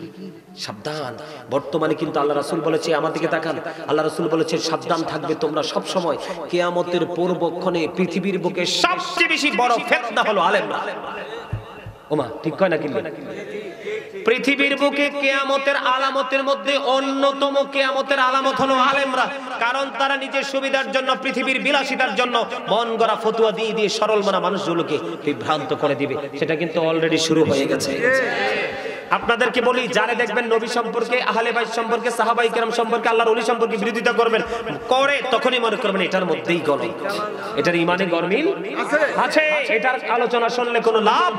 সাবধান। বর্তমানে কিন্তু আল্লাহ রাসূল বলেছে, আমার দিকে তাকান, আল্লাহ রাসূল বলেছে সাবধান থাকবে তোমরা সব সময়। কিয়ামতের পূর্বক্ষণে পৃথিবীর বুকে সবচেয়ে বেশি বড় ফিতনা হলো আলেমরা। ওমা ঠিক কয় না? কিন্তু পৃথিবীর বুকে কিয়ামতের আলামতের মধ্যে অন্যতম কিয়ামতের আলামত হলো আলেমরা। কারণ তারা নিজের সুবিধার জন্য, পৃথিবীর বিলাসিতার জন্য মন গড়া ফতোয়া দিয়ে দিয়ে সরল মনা মানুষগুলোকে বিভ্রান্ত করে দিবে। সেটা কিন্তু অলরেডি শুরু হয়ে গেছে। আপনাদেরকে বলি, যারা দেখবেন নবী সম্পর্কে, আহলে বাইত সম্পর্কে, সাহাবায়ে কেরাম সম্পর্কে, আল্লাহর ওলি সম্পর্কে বিরোধিতা করবেন করে, তখনই মনে করবেন এটার মধ্যেই গলদ, এটার ইমানে গরমিল আছে, এটার আলোচনা শুনলে কোনো লাভ